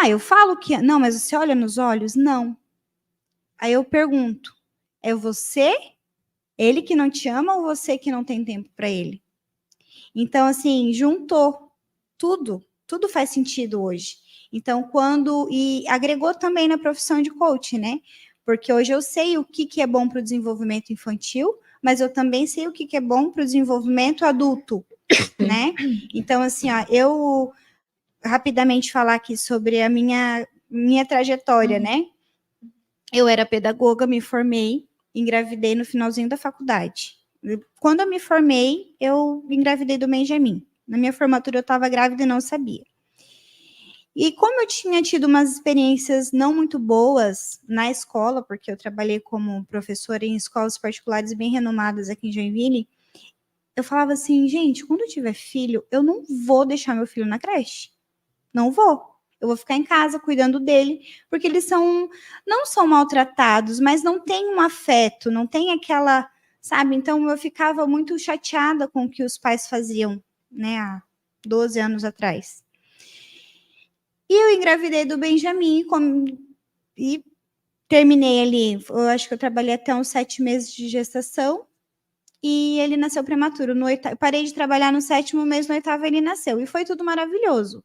Eu falo que ama. Não, mas você olha nos olhos? Não. Aí eu pergunto, é você, ele que não te ama ou você que não tem tempo para ele? Então, assim, juntou tudo faz sentido hoje. Então, e agregou também na profissão de coach, né? Porque hoje eu sei o que é bom para o desenvolvimento infantil, mas eu também sei o que é bom para o desenvolvimento adulto, né? Então, assim, eu rapidamente falar aqui sobre a minha trajetória, né? Eu era pedagoga, me formei, engravidei no finalzinho da faculdade. Quando eu me formei, eu engravidei do Benjamin. Na minha formatura, eu estava grávida e não sabia. E como eu tinha tido umas experiências não muito boas na escola, porque eu trabalhei como professora em escolas particulares bem renomadas aqui em Joinville, eu falava assim, gente, quando eu tiver filho, eu não vou deixar meu filho na creche. Não vou. Eu vou ficar em casa cuidando dele, porque eles não são maltratados, mas não tem um afeto, não tem aquela, sabe? Então eu ficava muito chateada com o que os pais faziam, né, há 12 anos atrás. E eu engravidei do Benjamin e terminei ali, eu acho que eu trabalhei até uns 7 meses de gestação e ele nasceu prematuro. Eu parei de trabalhar no 7º mês, no 8º ele nasceu e foi tudo maravilhoso,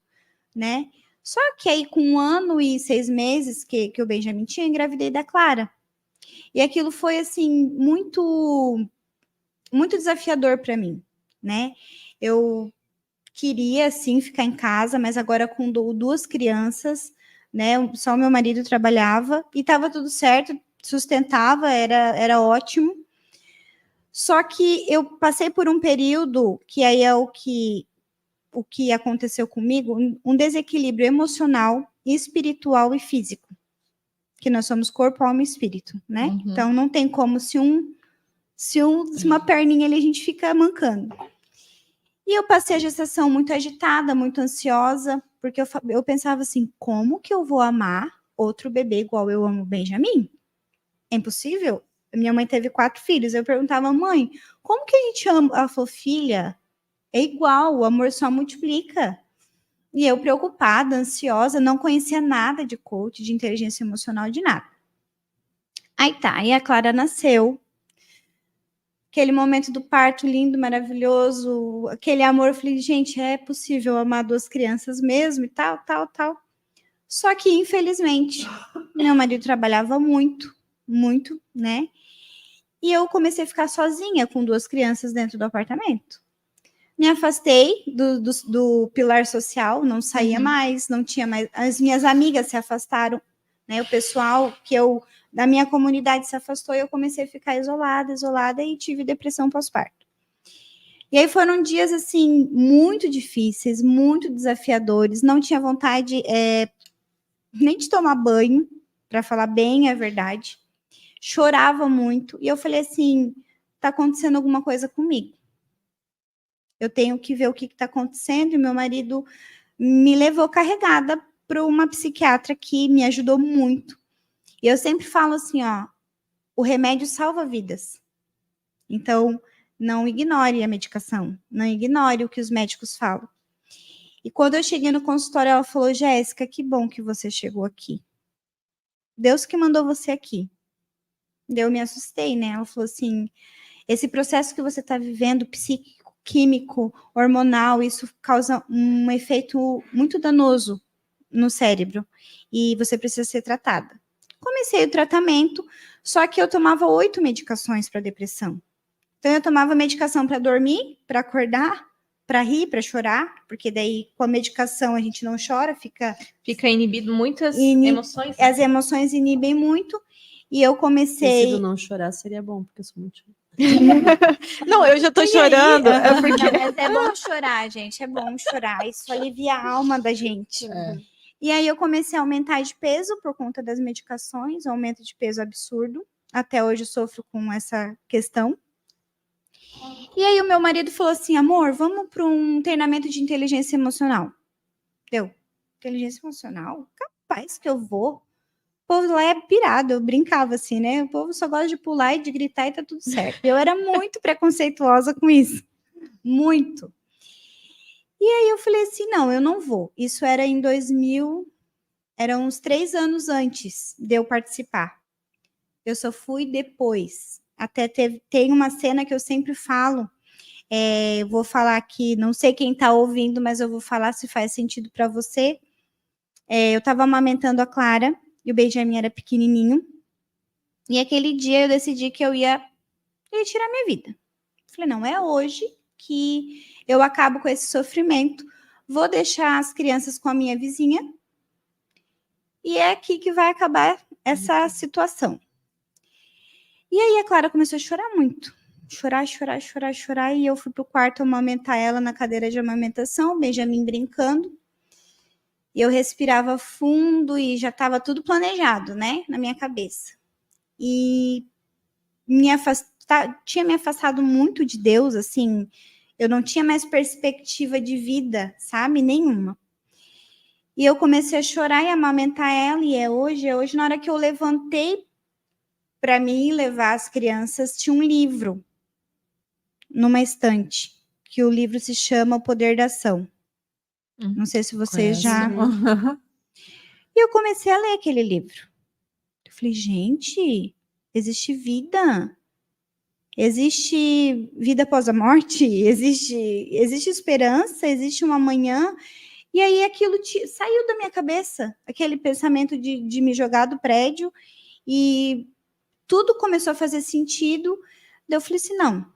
né? Só que aí com 1 ano e 6 meses que o Benjamin tinha, eu engravidei da Clara. E aquilo foi, assim, muito, muito desafiador para mim, né? Eu queria, assim, ficar em casa, mas agora com 2 crianças, né? Só o meu marido trabalhava e estava tudo certo, sustentava, era ótimo. Só que eu passei por um período, que aí é o que aconteceu comigo, um desequilíbrio emocional, espiritual e físico. Que nós somos corpo, alma e espírito, né? Uhum. Então não tem como se uma perninha ali a gente fica mancando. E eu passei a gestação muito agitada, muito ansiosa, porque eu pensava assim, como que eu vou amar outro bebê igual eu amo o Benjamin? É impossível. Minha mãe teve 4 filhos. Eu perguntava, mãe, como que a gente ama? Ela falou, filha, é igual, o amor só multiplica. E eu preocupada, ansiosa, não conhecia nada de coach, de inteligência emocional, de nada. Aí tá, e a Clara nasceu. Aquele momento do parto lindo, maravilhoso, aquele amor, eu falei, gente, é possível amar 2 crianças mesmo e tal. Só que, infelizmente, meu marido trabalhava muito, né? E eu comecei a ficar sozinha com 2 crianças dentro do apartamento. Me afastei do pilar social, não saía mais, não tinha mais. As minhas amigas se afastaram, né? O pessoal da minha comunidade se afastou e eu comecei a ficar isolada e tive depressão pós-parto. E aí foram dias, assim, muito difíceis, muito desafiadores. Não tinha vontade nem de tomar banho, para falar bem a verdade. Chorava muito. E eu falei assim, tá acontecendo alguma coisa comigo. Eu tenho que ver o que está acontecendo. E meu marido me levou carregada para uma psiquiatra que me ajudou muito. E eu sempre falo assim, ó, o remédio salva vidas. Então, não ignore a medicação, não ignore o que os médicos falam. E quando eu cheguei no consultório, ela falou, Jéssica, que bom que você chegou aqui. Deus que mandou você aqui. Eu me assustei, né? Ela falou assim, esse processo que você está vivendo, psíquico, químico, hormonal, isso causa um efeito muito danoso no cérebro. E você precisa ser tratada. Comecei o tratamento, só que eu tomava 8 medicações para depressão. Então, eu tomava medicação para dormir, para acordar, para rir, para chorar, porque daí com a medicação a gente não chora, fica inibido muitas emoções. As emoções inibem muito. E eu comecei. Se não chorar seria bom, porque eu sou muito. Não, eu já tô chorando. Não, mas é bom chorar, gente. É bom chorar. Isso alivia a alma da gente. E aí eu comecei a aumentar de peso por conta das medicações, um aumento de peso absurdo. Até hoje eu sofro com essa questão. E aí o meu marido falou assim, amor, vamos para um treinamento de inteligência emocional. Inteligência emocional? Capaz que eu vou. O povo lá é pirado, eu brincava assim, né? O povo só gosta de pular e de gritar e tá tudo certo. Eu era muito preconceituosa com isso. Muito. E aí eu falei assim, não, eu não vou. Isso era em 2000, era uns 3 anos antes de eu participar. Eu só fui depois. Até tem uma cena que eu sempre falo, vou falar aqui, não sei quem tá ouvindo, mas eu vou falar se faz sentido para você. Eu tava amamentando a Clara, e o Benjamin era pequenininho. E aquele dia eu decidi que eu ia tirar minha vida. Falei, não, é hoje que eu acabo com esse sofrimento. Vou deixar as crianças com a minha vizinha. E é aqui que vai acabar essa situação. E aí a Clara começou a chorar muito. Chorar. E eu fui pro quarto amamentar ela na cadeira de amamentação, o Benjamin brincando. E eu respirava fundo e já estava tudo planejado, né, na minha cabeça. E tinha me afastado muito de Deus, assim, eu não tinha mais perspectiva de vida, sabe, nenhuma. E eu comecei a chorar e amamentar ela, e é hoje, na hora que eu levantei para mim levar as crianças, tinha um livro numa estante, que o livro se chama O Poder da Ação. Não sei se vocês já... E eu comecei a ler aquele livro. Eu falei, gente, existe vida. Existe vida após a morte. Existe esperança. Existe um amanhã. E aí aquilo saiu da minha cabeça. Aquele pensamento de me jogar do prédio. E tudo começou a fazer sentido. Daí eu falei assim, não,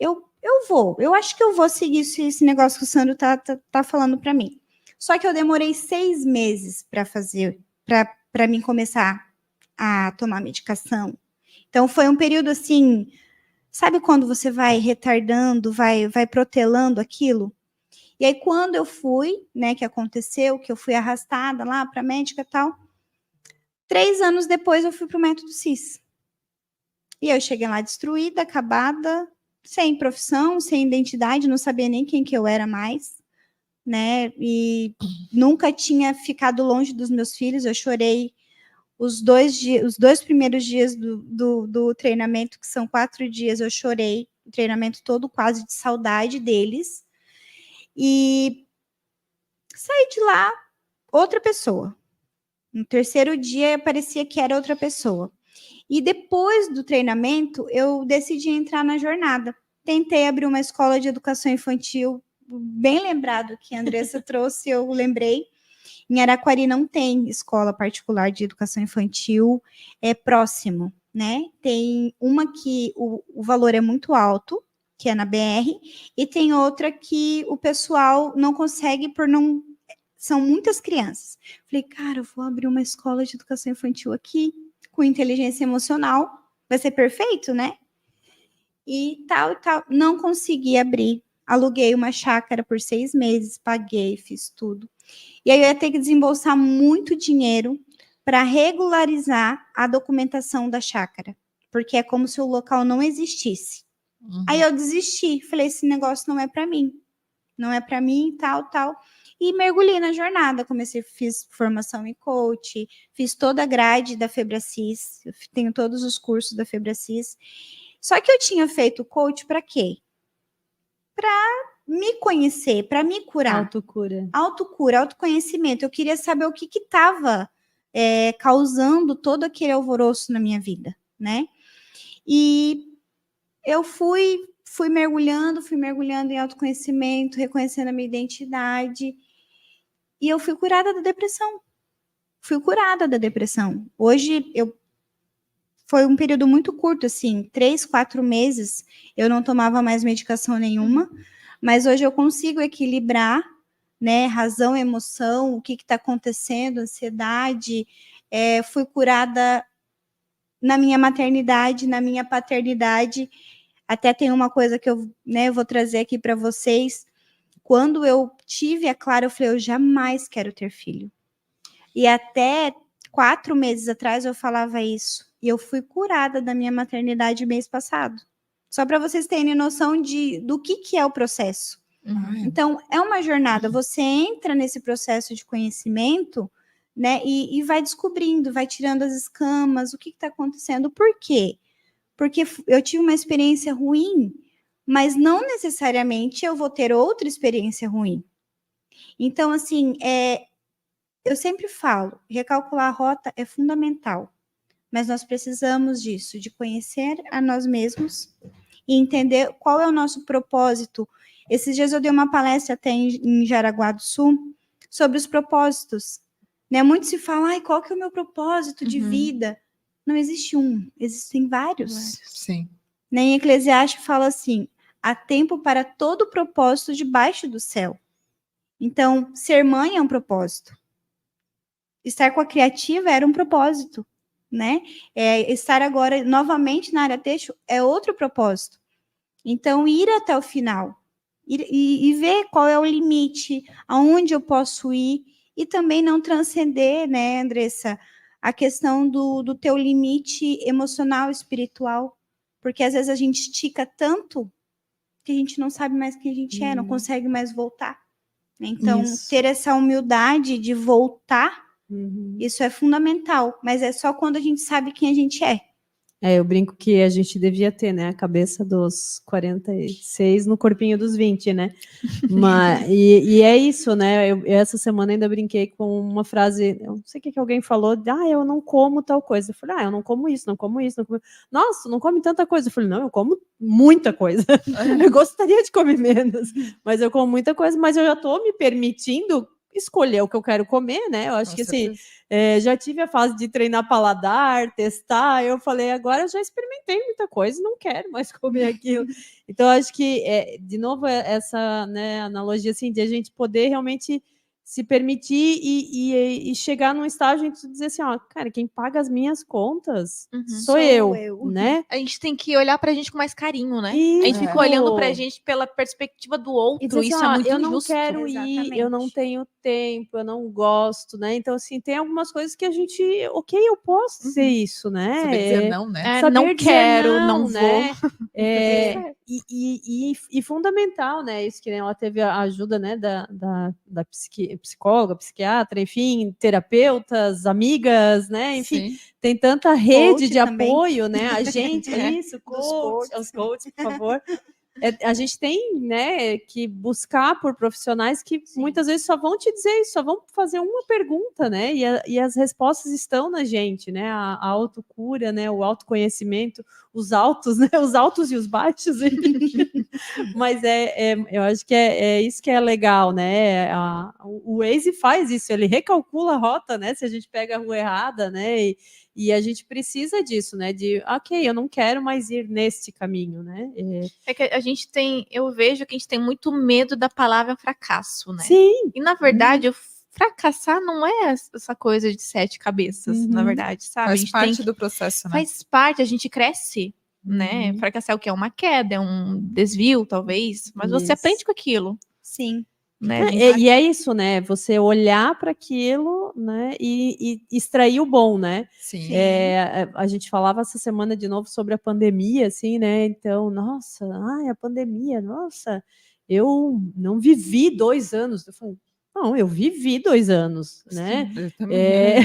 eu vou. Eu acho que eu vou seguir esse negócio que o Sandro tá falando para mim. Só que eu demorei 6 meses para mim começar a tomar medicação. Então, foi um período assim, sabe quando você vai retardando, vai protelando aquilo? E aí, quando eu fui, né, que aconteceu, que eu fui arrastada lá para a médica e tal, 3 anos depois eu fui para o método CIS. E eu cheguei lá destruída, acabada, sem profissão, sem identidade, não sabia nem quem que eu era mais. Né? E nunca tinha ficado longe dos meus filhos. Eu chorei os 2 primeiros dias do treinamento, que são 4 dias, eu chorei o treinamento todo, quase de saudade deles. E saí de lá outra pessoa. No 3º dia, parecia que era outra pessoa. E depois do treinamento, eu decidi entrar na jornada. Tentei abrir uma escola de educação infantil, bem lembrado que a Andressa trouxe, eu lembrei. Em Araquari não tem escola particular de educação infantil, é próximo, né? Tem uma que o valor é muito alto, que é na BR, e tem outra que o pessoal não consegue por não... São muitas crianças. Falei, cara, eu vou abrir uma escola de educação infantil aqui, com inteligência emocional, vai ser perfeito, né? E tal. Não consegui abrir. Aluguei uma chácara por 6 meses, paguei, fiz tudo. E aí eu ia ter que desembolsar muito dinheiro para regularizar a documentação da chácara, porque é como se o local não existisse. Aí eu desisti, falei, esse negócio não é para mim. Não é para mim, tal. E mergulhei na jornada, fiz formação em coach, fiz toda a grade da Febracis, eu tenho todos os cursos da Febracis. Só que eu tinha feito coach para quê? Para me conhecer, para me curar. Autocura. Autocura, autoconhecimento. Eu queria saber o que estava causando todo aquele alvoroço na minha vida, né? E eu fui mergulhando em autoconhecimento, reconhecendo a minha identidade. E eu fui curada da depressão. Hoje, foi um período muito curto, assim, 3, 4 meses, eu não tomava mais medicação nenhuma, mas hoje eu consigo equilibrar, né, razão, emoção, o que está acontecendo, ansiedade. Fui curada na minha maternidade, na minha paternidade. Até tem uma coisa que eu vou trazer aqui para vocês. Quando eu tive a Clara, eu falei, eu jamais quero ter filho. E até 4 meses atrás eu falava isso. E eu fui curada da minha maternidade mês passado. Só para vocês terem noção do que é o processo. Então, é uma jornada. Você entra nesse processo de conhecimento, né? E vai descobrindo, vai tirando as escamas, o que está acontecendo. Por quê? Porque eu tive uma experiência ruim, mas não necessariamente eu vou ter outra experiência ruim. Então, assim, eu sempre falo, recalcular a rota é fundamental. Mas nós precisamos disso, de conhecer a nós mesmos e entender qual é o nosso propósito. Esses dias eu dei uma palestra até em Jaraguá do Sul sobre os propósitos. Né? Muito se fala, qual que é o meu propósito de vida? Não existe um, existem vários. Sim. Né? Em Eclesiastes fala assim, há tempo para todo propósito debaixo do céu. Então, ser mãe é um propósito. Estar com a criativa era um propósito. Né? Estar agora novamente na área têxtil é outro propósito. Então, ir até o final e ver qual é o limite, aonde eu posso ir, e também não transcender, né, Andressa, a questão do teu limite emocional, espiritual, porque às vezes a gente estica tanto que a gente não sabe mais quem a gente é, não consegue mais voltar. Então, ter essa humildade de voltar, isso é fundamental, mas é só quando a gente sabe quem a gente é. Eu brinco que a gente devia ter, né, a cabeça dos 46 no corpinho dos 20, né? E é isso, né? Eu essa semana ainda brinquei com uma frase, eu não sei o que alguém falou, eu não como tal coisa. Eu falei, eu não como isso, não como isso, não como... Nossa, tu não come tanta coisa. Eu falei, não, eu como muita coisa. Eu gostaria de comer menos, mas eu como muita coisa, mas eu já estou me permitindo escolher o que eu quero comer, né? Eu acho Com que assim, certeza. já tive a fase de treinar paladar, testar, eu falei, agora eu já experimentei muita coisa, não quero mais comer aquilo. Então, acho que, de novo, essa, né, analogia assim, de a gente poder realmente se permitir e chegar num estágio em que tu dizer assim, ó, cara, quem paga as minhas contas sou Sou eu, eu. né? A gente tem que olhar pra gente com mais carinho, né? E, A gente fica olhando pra gente pela perspectiva do e outro, dizer assim, isso é ó, muito eu não injusto. quero ir, eu não Exatamente. tenho tempo, eu não gosto, né? Então, assim, tem algumas coisas que a gente, ok, eu posso dizer isso, né? Saber dizer não, né? Saber não dizer quero, não vou. né? E fundamental, né? Isso que ela teve a ajuda, né, da psicóloga, psiquiatra, enfim, terapeutas, amigas, né? Enfim, Sim. tem tanta rede Coach de também. apoio, né? A gente, isso, Dos coach, coaches. os coaches, por favor. A gente tem, né, que buscar por profissionais que muitas vezes só vão te dizer isso, só vão fazer uma pergunta, né? E as respostas estão na gente, né? A autocura, né? O autoconhecimento, os altos, né? Os altos e os baixos, enfim. Mas eu acho que é isso que é legal, né? O Waze faz isso, ele recalcula a rota, né? Se a gente pega a rua errada, né? E a gente precisa disso, né? De, ok, eu não quero mais ir neste caminho, né? É que a gente tem, eu vejo que a gente tem muito medo da palavra fracasso, né? Sim. E na verdade, fracassar não é essa coisa de 7 cabeças, na verdade, sabe? A Faz gente parte tem do processo, né? faz parte, a gente cresce, né? Fracassar é o que? É uma queda, é um desvio, talvez, mas você Isso. aprende com aquilo, Sim. né? A gente- E é isso, né? Você olhar para aquilo, né? E extrair o bom, né? Sim. A gente falava essa semana de novo sobre a pandemia, assim, né? Então, nossa, a pandemia, nossa, eu não vivi 2 anos. Eu falei, não, eu vivi 2 anos, né? Eu também.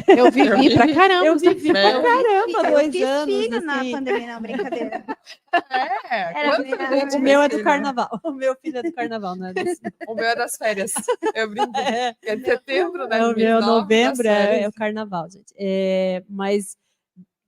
Eu vivi pra caramba. Eu vivi pra Eu caramba Eu 2 fiz anos, filho na assim. pandemia, não, brincadeira. Era Era quanta bem- gente O meu é do fez filho? carnaval. O meu filho é do carnaval, não é desse. O meu é das férias. Eu brinco. É. É de setembro, né? O Mês meu 9 das novembro é férias. o carnaval, gente. Mas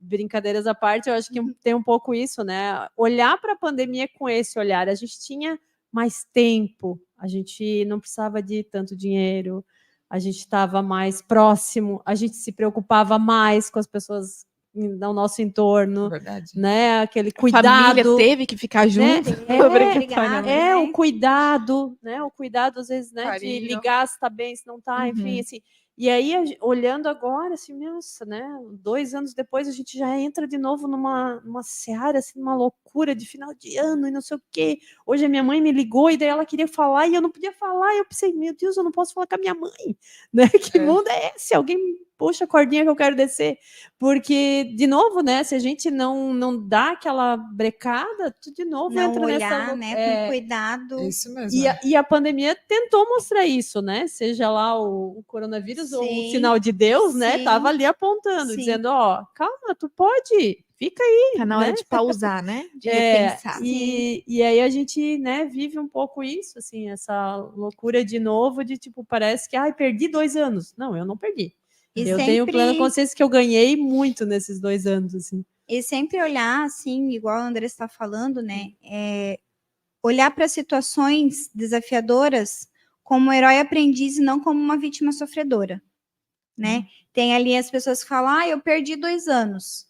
brincadeiras à parte, eu acho que tem um pouco isso, né? Olhar para a pandemia com esse olhar. A gente tinha mais tempo, a gente não precisava de tanto dinheiro, a gente estava mais próximo, a gente se preocupava mais com as pessoas no nosso entorno, Verdade. né? Aquele A família cuidado, teve que ficar né? junto. Obrigada. O cuidado, né? O cuidado, às vezes, né? De Carinho. ligar se tá bem, se não tá, enfim, assim. E aí, olhando agora, assim, nossa, né? 2 anos depois, a gente já entra de novo numa seara, assim, numa loucura de final de ano e não sei o quê. Hoje a minha mãe me ligou e daí ela queria falar e eu não podia falar. E eu pensei, meu Deus, eu não posso falar com a minha mãe, né? Que mundo é esse? Alguém puxa a cordinha que eu quero descer. Porque, de novo, né? Se a gente não dá aquela brecada, tu de novo Não entra olhar, nessa... né, com cuidado. Isso mesmo. E a pandemia tentou mostrar isso, né? Seja lá o coronavírus ou o Sim, sinal de Deus, né? sim, Tava ali apontando, sim. dizendo, ó, calma, tu pode, fica aí. Tá na hora né? de pausar, né? De repensar. E aí a gente, né, vive um pouco isso, assim, essa loucura de novo, de tipo, parece que, perdi 2 anos. Não, eu não perdi. E Eu tenho plena sempre, consciência que eu ganhei muito nesses 2 anos, assim. e sempre olhar, assim, igual a André está falando, né? Olhar para situações desafiadoras como herói aprendiz e não como uma vítima sofredora, né? Tem ali as pessoas que falam, eu perdi 2 anos.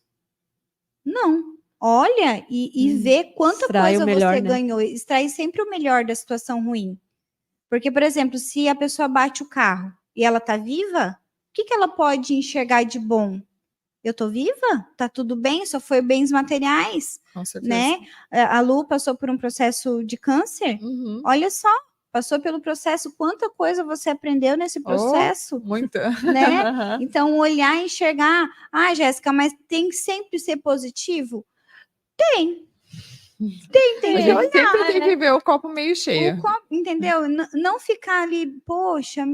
Não. Olha e vê quanta Extrai o coisa melhor, você né? ganhou. Extrai sempre o melhor da situação ruim. Porque, por exemplo, se a pessoa bate o carro e ela tá viva, o que ela pode enxergar de bom? Eu tô viva? Tá tudo bem? Só foi bens materiais, Com certeza. né? A Lu passou por um processo de câncer. Uhum. Olha só, passou pelo processo, quanta coisa você aprendeu nesse processo, Muita. né? Então, olhar e enxergar, Jéssica, mas tem que sempre ser positivo? Tem A que gente olhar, sempre tem que ver o copo meio cheio. entendeu? Não ficar ali, poxa,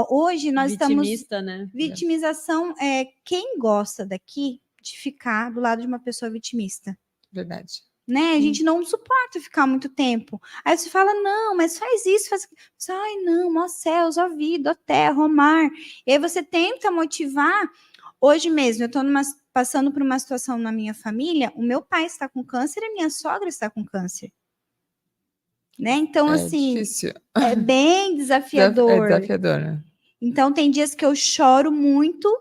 hoje nós estamos... Vitimista, né? Vitimização é quem gosta daqui de ficar do lado de uma pessoa vitimista. Verdade. Né? A gente não suporta ficar muito tempo. Aí você fala, não, mas faz isso, faz aquilo. Você, ai, não, ó céus, ó vida, ó terra, ó mar. E aí você tenta motivar. Hoje mesmo, eu estou passando por uma situação na minha família, o meu pai está com câncer e a minha sogra está com câncer. Né? Então, assim, difícil. é bem desafiador. É desafiador, né? Então, tem dias que eu choro muito,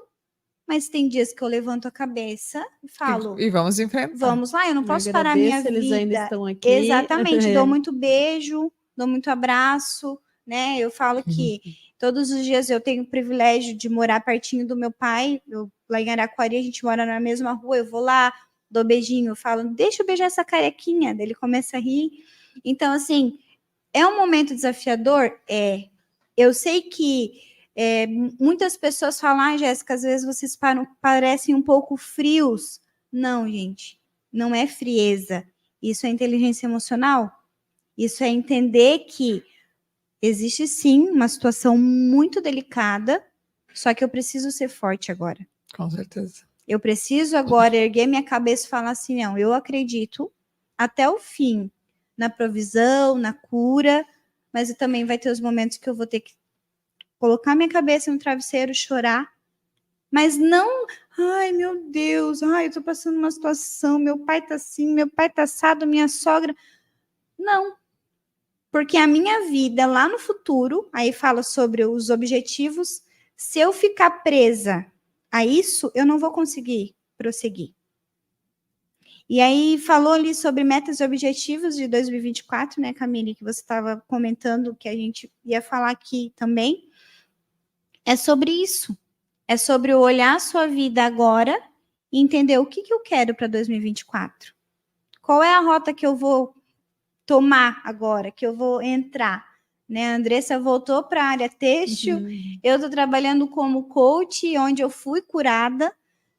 mas tem dias que eu levanto a cabeça e falo, E vamos enfrentar. vamos lá, eu não Eu posso parar a minha agradeço, eles vida. ainda estão aqui. Exatamente, dou muito beijo, dou muito abraço, né? Eu falo que todos os dias eu tenho o privilégio de morar pertinho do meu pai. Lá em Araquari, a gente mora na mesma rua, eu vou lá, dou beijinho, eu falo, deixa eu beijar essa carequinha. Daí ele começa a rir. Então, assim, é um momento desafiador? É. Eu sei que muitas pessoas falam, ah, Jéssica, às vezes vocês parecem um pouco frios. Não, gente, não é frieza. Isso é inteligência emocional. Isso é entender que existe sim uma situação muito delicada, só que eu preciso ser forte agora. Com certeza. Eu preciso agora erguer minha cabeça e falar assim, não, eu acredito até o fim na provisão, na cura, mas também vai ter os momentos que eu vou ter que colocar minha cabeça no travesseiro, chorar, mas não, ai meu Deus, ai eu tô passando uma situação, meu pai tá assim, meu pai tá assado, minha sogra, não, porque a minha vida lá no futuro, aí fala sobre os objetivos, se eu ficar presa a isso, eu não vou conseguir prosseguir. E aí falou ali sobre metas e objetivos de 2024, né, Camille, que você estava comentando que a gente ia falar aqui também. É sobre isso. É sobre olhar a sua vida agora e entender o que eu quero para 2024. Qual é a rota que eu vou tomar agora, que eu vou entrar? Né? A Andressa voltou para a área têxtil, eu estou trabalhando como coach, onde eu fui curada,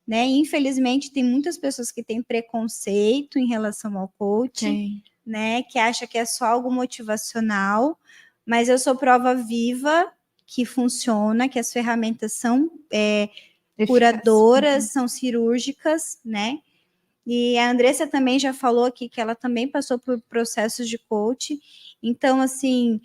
né? Infelizmente, tem muitas pessoas que têm preconceito em relação ao coaching, né? Que acha que é só algo motivacional, mas eu sou prova viva que funciona, que as ferramentas são curadoras, são cirúrgicas, né? E a Andressa também já falou aqui que ela também passou por processos de coaching. Então, assim,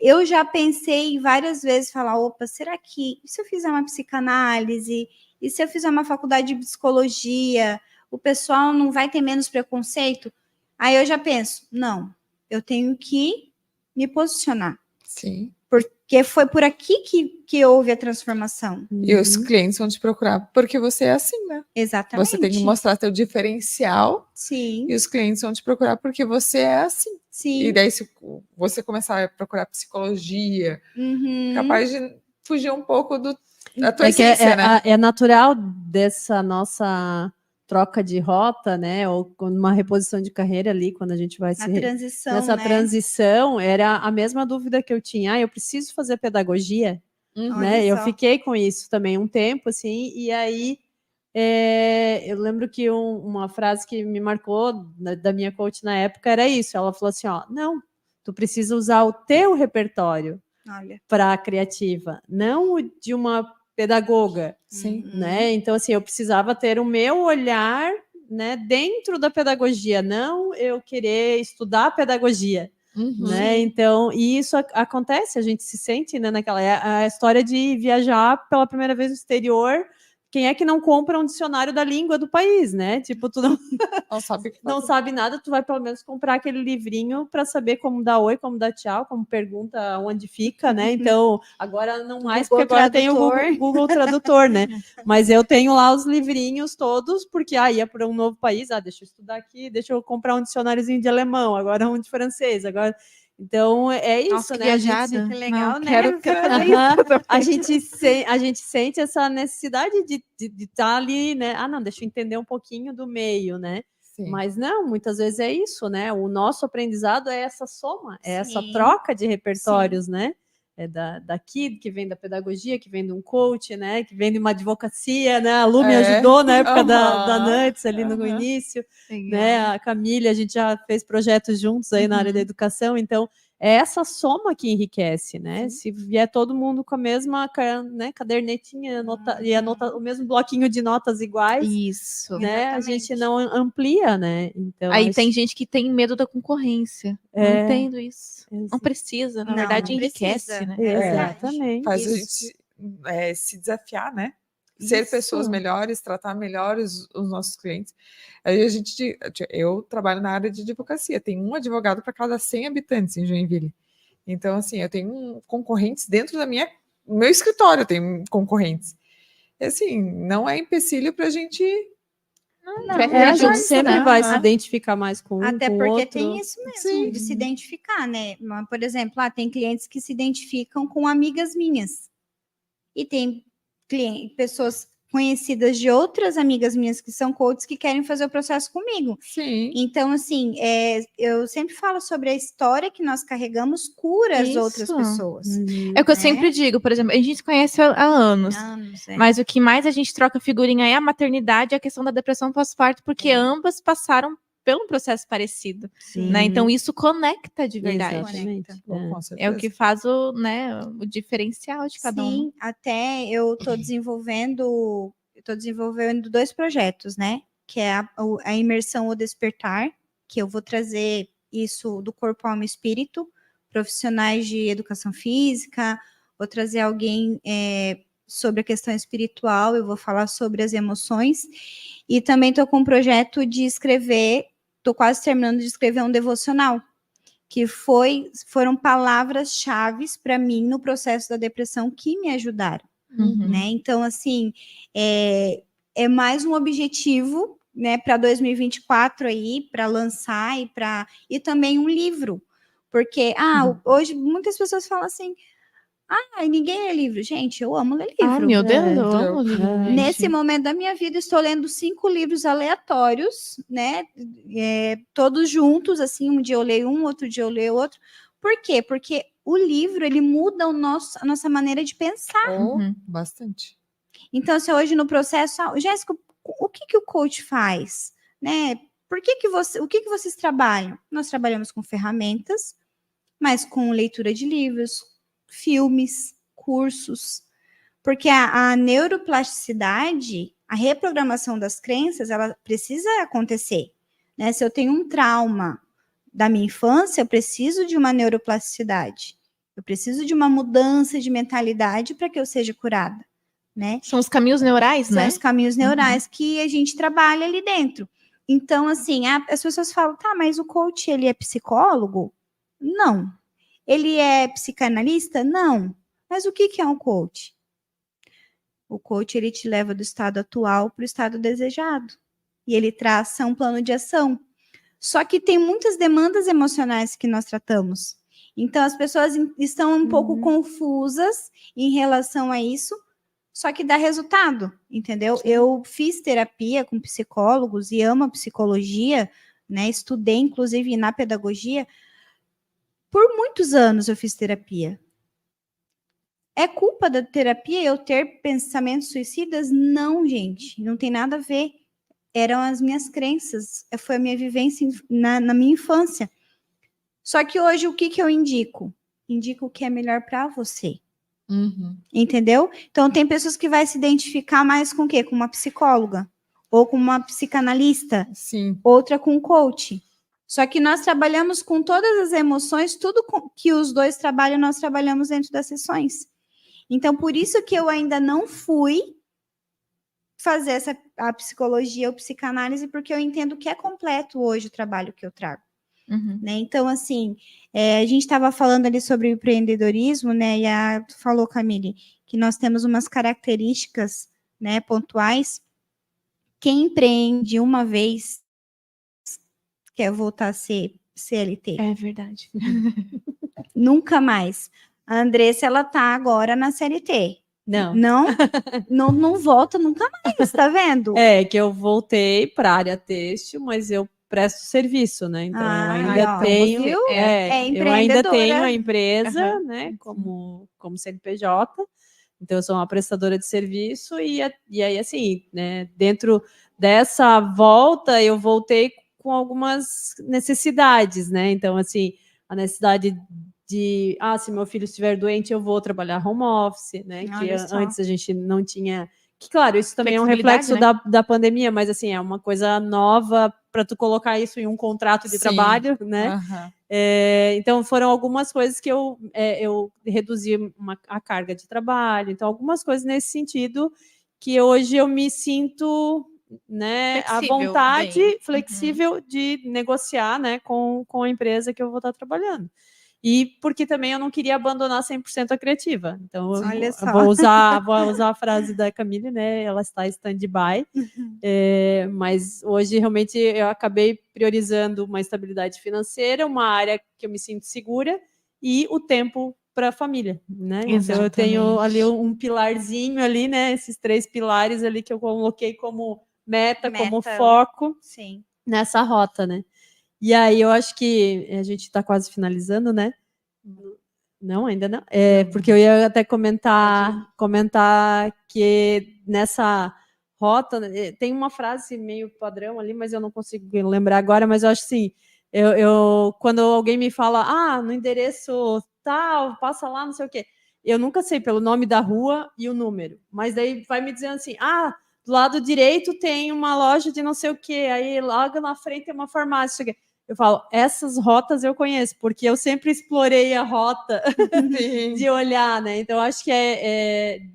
eu já pensei várias vezes, falar, opa, será que, e se eu fizer uma psicanálise? E se eu fizer uma faculdade de psicologia? O pessoal não vai ter menos preconceito? Aí eu já penso, não, eu tenho que me posicionar. Sim. Porque foi por aqui que houve a transformação. E os clientes vão te procurar porque você é assim, né? Exatamente. Você tem que mostrar teu diferencial. Sim. E os clientes vão te procurar porque você é assim. Sim. E daí, se você começar a procurar psicologia, capaz de fugir um pouco da tua essência, né? É natural dessa nossa troca de rota, né? Ou uma reposição de carreira ali, quando a gente vai nessa transição, era a mesma dúvida que eu tinha. Ah, eu preciso fazer pedagogia, né? Eu fiquei com isso também um tempo, assim, e aí eu lembro que uma frase que me marcou da minha coach na época era isso. Ela falou assim, ó, não, tu precisa usar o teu repertório para a criativa, não o de uma pedagoga. Sim. Né? Então, assim, eu precisava ter o meu olhar, né, dentro da pedagogia, não eu querer estudar pedagogia. Né? Então, e isso acontece, a gente se sente, né, a história de viajar pela primeira vez no exterior. Quem é que não compra um dicionário da língua do país, né? Tipo, tu não sabe nada, tu vai pelo menos comprar aquele livrinho para saber como dar oi, como dar tchau, como pergunta onde fica, né? Então, agora não mais, porque agora tem o Google Tradutor, né? Mas eu tenho lá os livrinhos todos, porque ia para um novo país, deixa eu estudar aqui, deixa eu comprar um dicionáriozinho de alemão, agora um de francês, agora... Então, é isso, nossa, né? Viajada. Que legal, não, né? Quero fazer isso. A gente sente essa necessidade de estar ali, né? Não, deixa eu entender um pouquinho do meio, né? Sim. Mas não, muitas vezes é isso, né? O nosso aprendizado é essa soma, é essa troca de repertórios, né? É daqui, que vem da pedagogia, que vem de um coach, né? Que vem de uma advocacia, né? A Lu me ajudou na época da Nuts, ali no início, né? A Camille, a gente já fez projetos juntos aí na área da educação, então é essa soma que enriquece, né? Se vier todo mundo com a mesma, né, cadernetinha e anota o mesmo bloquinho de notas iguais, Isso. né? A Exatamente. gente não amplia, né? Então, Aí acho- tem gente que tem medo da concorrência. Não entendo isso. Não Exato. precisa, na Não, verdade não enriquece, precisa. né? É verdade. Exatamente. Faz a Isso. gente se desafiar, né? Ser Isso. pessoas melhores, tratar melhor os nossos clientes. Aí eu trabalho na área de advocacia, tem um advogado para cada 100 habitantes em Joinville. Então, assim, eu tenho concorrentes dentro do meu escritório, eu tenho concorrentes. E, assim, não é empecilho para a gente. Não, Cresce É, a dentro gente disso, sempre né? vai se Aham. identificar mais com um, Até com o porque outro. tem isso mesmo, Sim. de se identificar, né? Por exemplo, tem clientes que se identificam com amigas minhas. E tem pessoas conhecidas de outras amigas minhas que são coaches que querem fazer o processo comigo. Sim. Então, assim, eu sempre falo sobre a história que nós carregamos cura as outras Isso. pessoas. Uhum. É o que eu Né? sempre digo, por exemplo, a gente se conhece há anos. Anos, Mas o que mais a gente troca figurinha é a maternidade e a questão da depressão pós-parto, porque ambas passaram por um processo parecido, né? Então isso conecta de verdade. Exatamente. Conecta. Com É certeza. o que faz o diferencial de cada um. Sim, até eu estou desenvolvendo 2 projetos, né? Que é a imersão ou despertar, que eu vou trazer isso do corpo, alma e espírito, profissionais de educação física, vou trazer alguém sobre a questão espiritual, eu vou falar sobre as emoções, e também estou com um projeto de escrever, estou quase terminando de escrever um devocional, que foram palavras-chave para mim no processo da depressão que me ajudaram, Uhum. né? Então, assim, é mais um objetivo, né, para 2024 aí, para lançar e também um livro, porque hoje muitas pessoas falam assim, ninguém lê livro. Gente, eu amo ler livro. Ah, meu Deus, É. eu amo livro, gente. Nesse momento da minha vida, estou lendo 5 livros aleatórios, né? Todos juntos, assim, um dia eu leio um, outro dia eu leio outro. Por quê? Porque o livro, ele muda a nossa maneira de pensar. Bastante. Então, se hoje no processo, Jéssica, o que o coach faz? Né? O que vocês trabalham? Nós trabalhamos com ferramentas, mas com leitura de livros, filmes, cursos, porque a neuroplasticidade, a reprogramação das crenças, ela precisa acontecer, né? Se eu tenho um trauma da minha infância, eu preciso de uma neuroplasticidade. Eu preciso de uma mudança de mentalidade para que eu seja curada, né? São os caminhos neurais, São né? os caminhos neurais que a gente trabalha ali dentro. Então, assim, as pessoas falam, mas o coach, ele é psicólogo? Não. Ele é psicanalista? Não. Mas o que é um coach? O coach, ele te leva do estado atual para o estado desejado. E ele traça um plano de ação. Só que tem muitas demandas emocionais que nós tratamos. Então, as pessoas estão um pouco confusas em relação a isso, só que dá resultado, entendeu? Sim. Eu fiz terapia com psicólogos e amo a psicologia, né? Estudei, inclusive, na pedagogia. Por muitos anos eu fiz terapia. É culpa da terapia eu ter pensamentos suicidas? Não, gente. Não tem nada a ver. Eram as minhas crenças. Foi a minha vivência na minha infância. Só que hoje, o que eu indico? Indico o que é melhor para você. Entendeu? Então, tem pessoas que vai se identificar mais com o quê? Com uma psicóloga. Ou com uma psicanalista. Sim. Outra com coach. Só que nós trabalhamos com todas as emoções, tudo que os dois trabalham, nós trabalhamos dentro das sessões. Então, por isso que eu ainda não fui fazer a psicologia ou psicanálise, porque eu entendo que é completo hoje o trabalho que eu trago. Né? Então, assim, a gente estava falando ali sobre empreendedorismo, né? E falou, Camille, que nós temos umas características, né, pontuais. Quem empreende uma vez quer voltar a ser CLT. É verdade. Nunca mais. A Andressa, ela tá agora na CLT. Não volta nunca mais, tá vendo? É que eu voltei para a área têxtil, mas eu presto serviço, né? Então eu ainda tenho, eu ainda tenho a empresa, né? Como CNPJ. Então eu sou uma prestadora de serviço e aí assim, né? Dentro dessa volta eu voltei com algumas necessidades, né? Então assim, a necessidade se meu filho estiver doente, eu vou trabalhar home office, né? Que Olha só. antes a gente não tinha. Que, claro, isso também é um Flexibilidade, reflexo né? da pandemia, mas assim, é uma coisa nova para tu colocar isso em um contrato de Sim. trabalho, né? Aham. Então, foram algumas coisas que eu reduzi a carga de trabalho. Então, algumas coisas nesse sentido que hoje eu me sinto, né, à Flexível, vontade, bem. flexível de negociar, né, com a empresa que eu vou estar trabalhando. E porque também eu não queria abandonar 100% a criativa. Então, Olha eu só. vou usar a frase da Camille, né? Ela está em stand-by. Mas hoje, realmente, eu acabei priorizando uma estabilidade financeira, uma área que eu me sinto segura e o tempo para a família, né? Então, eu tenho ali um pilarzinho ali, né? Esses 3 pilares ali que eu coloquei como meta. Como foco Sim. nessa rota, né? E aí, eu acho que a gente está quase finalizando, né? Não, ainda não. Porque eu ia até comentar que nessa rota tem uma frase meio padrão ali, mas eu não consigo lembrar agora, mas eu acho assim, quando alguém me fala, no endereço tal, passa lá, não sei o quê, eu nunca sei pelo nome da rua e o número, mas daí vai me dizendo assim, do lado direito tem uma loja de não sei o quê, aí logo na frente tem uma farmácia. Eu falo, essas rotas eu conheço, porque eu sempre explorei a rota de olhar, né? Então, acho que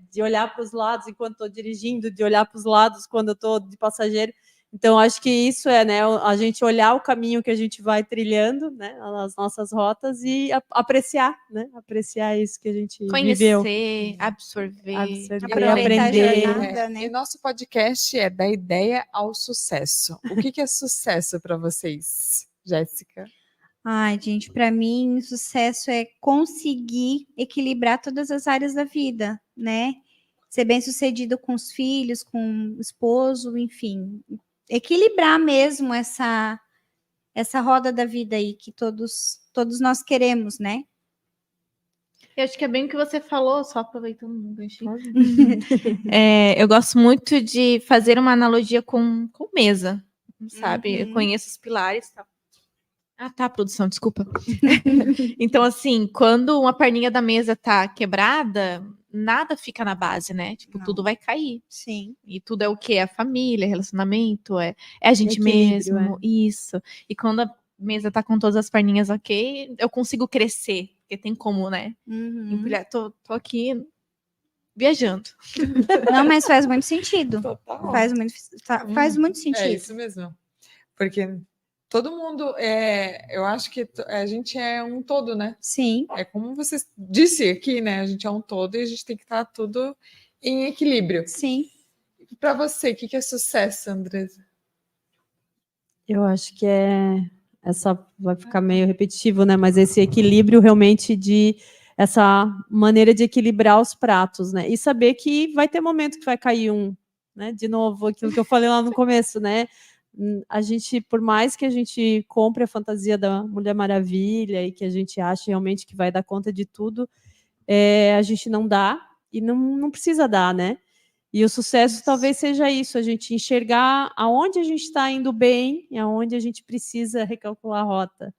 de olhar para os lados enquanto estou dirigindo, de olhar para os lados quando eu estou de passageiro. Então, acho que isso né? A gente olhar o caminho que a gente vai trilhando, né? As nossas rotas e apreciar, né? Apreciar isso que a gente viveu. Conhecer, absorver. Aproveitar aprender. a jornada, né? E nosso podcast é da ideia ao sucesso. O que é sucesso para vocês, Jéssica? Ai, gente, para mim, sucesso é conseguir equilibrar todas as áreas da vida, né? Ser bem-sucedido com os filhos, com o esposo, enfim. Equilibrar mesmo essa roda da vida aí que todos nós queremos, né? Eu acho que é bem o que você falou, só aproveitando um ganchinho. Eu gosto muito de fazer uma analogia com mesa, sabe? Eu conheço os pilares e tal. Produção, desculpa. Então, assim, quando uma perninha da mesa tá quebrada, nada fica na base, né? Tipo, Não. tudo vai cair. Sim. E tudo é o quê? É a família, relacionamento, é a gente Equilíbrio, mesmo, isso. E quando a mesa tá com todas as perninhas ok, eu consigo crescer, porque tem como, né? Empilhar. Tô aqui viajando. Não, mas faz muito sentido. Total. Faz muito sentido. É isso mesmo. Porque todo mundo eu acho que a gente é um todo, né? Sim. É como você disse aqui, né? A gente é um todo e a gente tem que estar tudo em equilíbrio. Sim. Para você, o que é sucesso, Andresa? Eu acho que essa vai ficar meio repetitivo, né? Mas esse equilíbrio realmente essa maneira de equilibrar os pratos, né? E saber que vai ter momento que vai cair né? De novo, aquilo que eu falei lá no começo, né? A gente, por mais que a gente compre a fantasia da Mulher Maravilha e que a gente ache realmente que vai dar conta de tudo, a gente não dá e não precisa dar, né? E o sucesso talvez seja isso, a gente enxergar aonde a gente está indo bem e aonde a gente precisa recalcular a rota,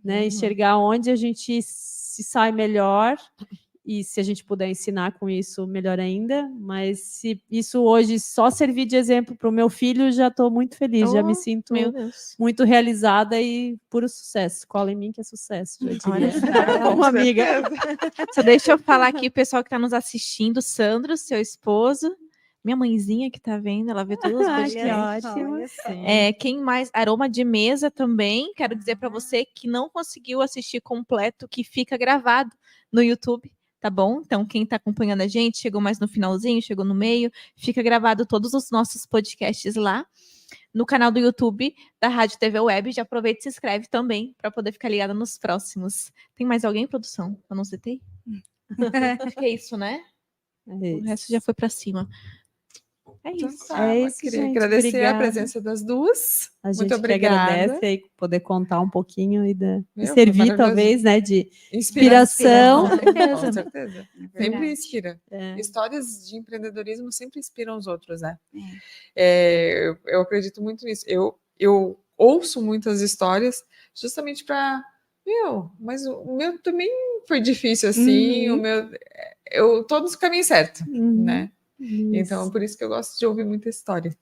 né? Enxergar onde a gente se sai melhor e se a gente puder ensinar com isso, melhor ainda. Mas se isso hoje só servir de exemplo para o meu filho, já estou muito feliz, já me sinto muito realizada e puro sucesso. Cola em mim que é sucesso, já diria. Como amiga. Só deixa eu falar aqui, o pessoal que está nos assistindo, Sandro, seu esposo, minha mãezinha que tá vendo, ela vê todos os podcasts. Ótimo. Quem mais? Aroma de Mesa também. Quero dizer para você que não conseguiu assistir completo, que fica gravado no YouTube, tá bom? Então, quem tá acompanhando a gente, chegou mais no finalzinho, chegou no meio, fica gravado todos os nossos podcasts lá no canal do YouTube da Rádio TV Web. Já aproveita e se inscreve também para poder ficar ligada nos próximos. Tem mais alguém, produção? Eu não citei? Acho que é isso, né? O resto já foi para cima. É isso. Queria gente, agradecer obrigada. a presença das duas. A gente Muito que obrigada. agradece aí poder contar um pouquinho e Foi servir, maravilhoso. talvez, né, de inspiração. Com certeza. Sempre inspira. É. Histórias de empreendedorismo sempre inspiram os outros, né? Eu acredito muito nisso. Eu ouço muitas histórias justamente para... mas o meu também foi difícil assim, Uhum. eu tô no caminho certo, Uhum. né? Isso. Então, por isso que eu gosto de ouvir muita história.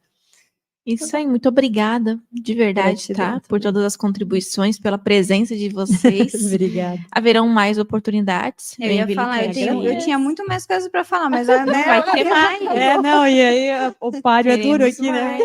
Isso aí, muito obrigada, de verdade, Gratidão tá? Por também. todas as contribuições, pela presença de vocês. Obrigada. Haverão mais oportunidades. Eu ia Joinville falar, eu Cast. tinha muito mais coisas para falar, mas né, Vai ter mais. Não, e aí o páreo é duro Teremos aqui, né?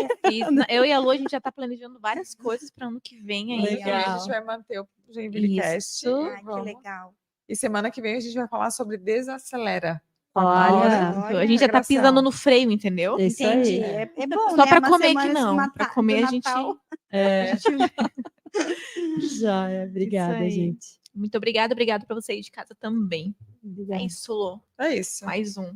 mais. Eu e a Lu, a gente já tá planejando várias coisas para ano que vem aí. Ano que vem a Legal. gente vai manter o Joinville Cast. Isso. Ai, que Vamos. legal. E semana que vem a gente vai falar sobre desacelera. Olha, Olha, A gente já tá integração. pisando no freio, entendeu? isso Entendi. aí. É bom, Só né? para Uma comer que semana não. Para comer do a gente. Natal. É. Já é. Obrigada, aí. gente. Muito obrigada, obrigado para você aí de casa também. É Obrigada. isso, Lu. É isso. Mais um.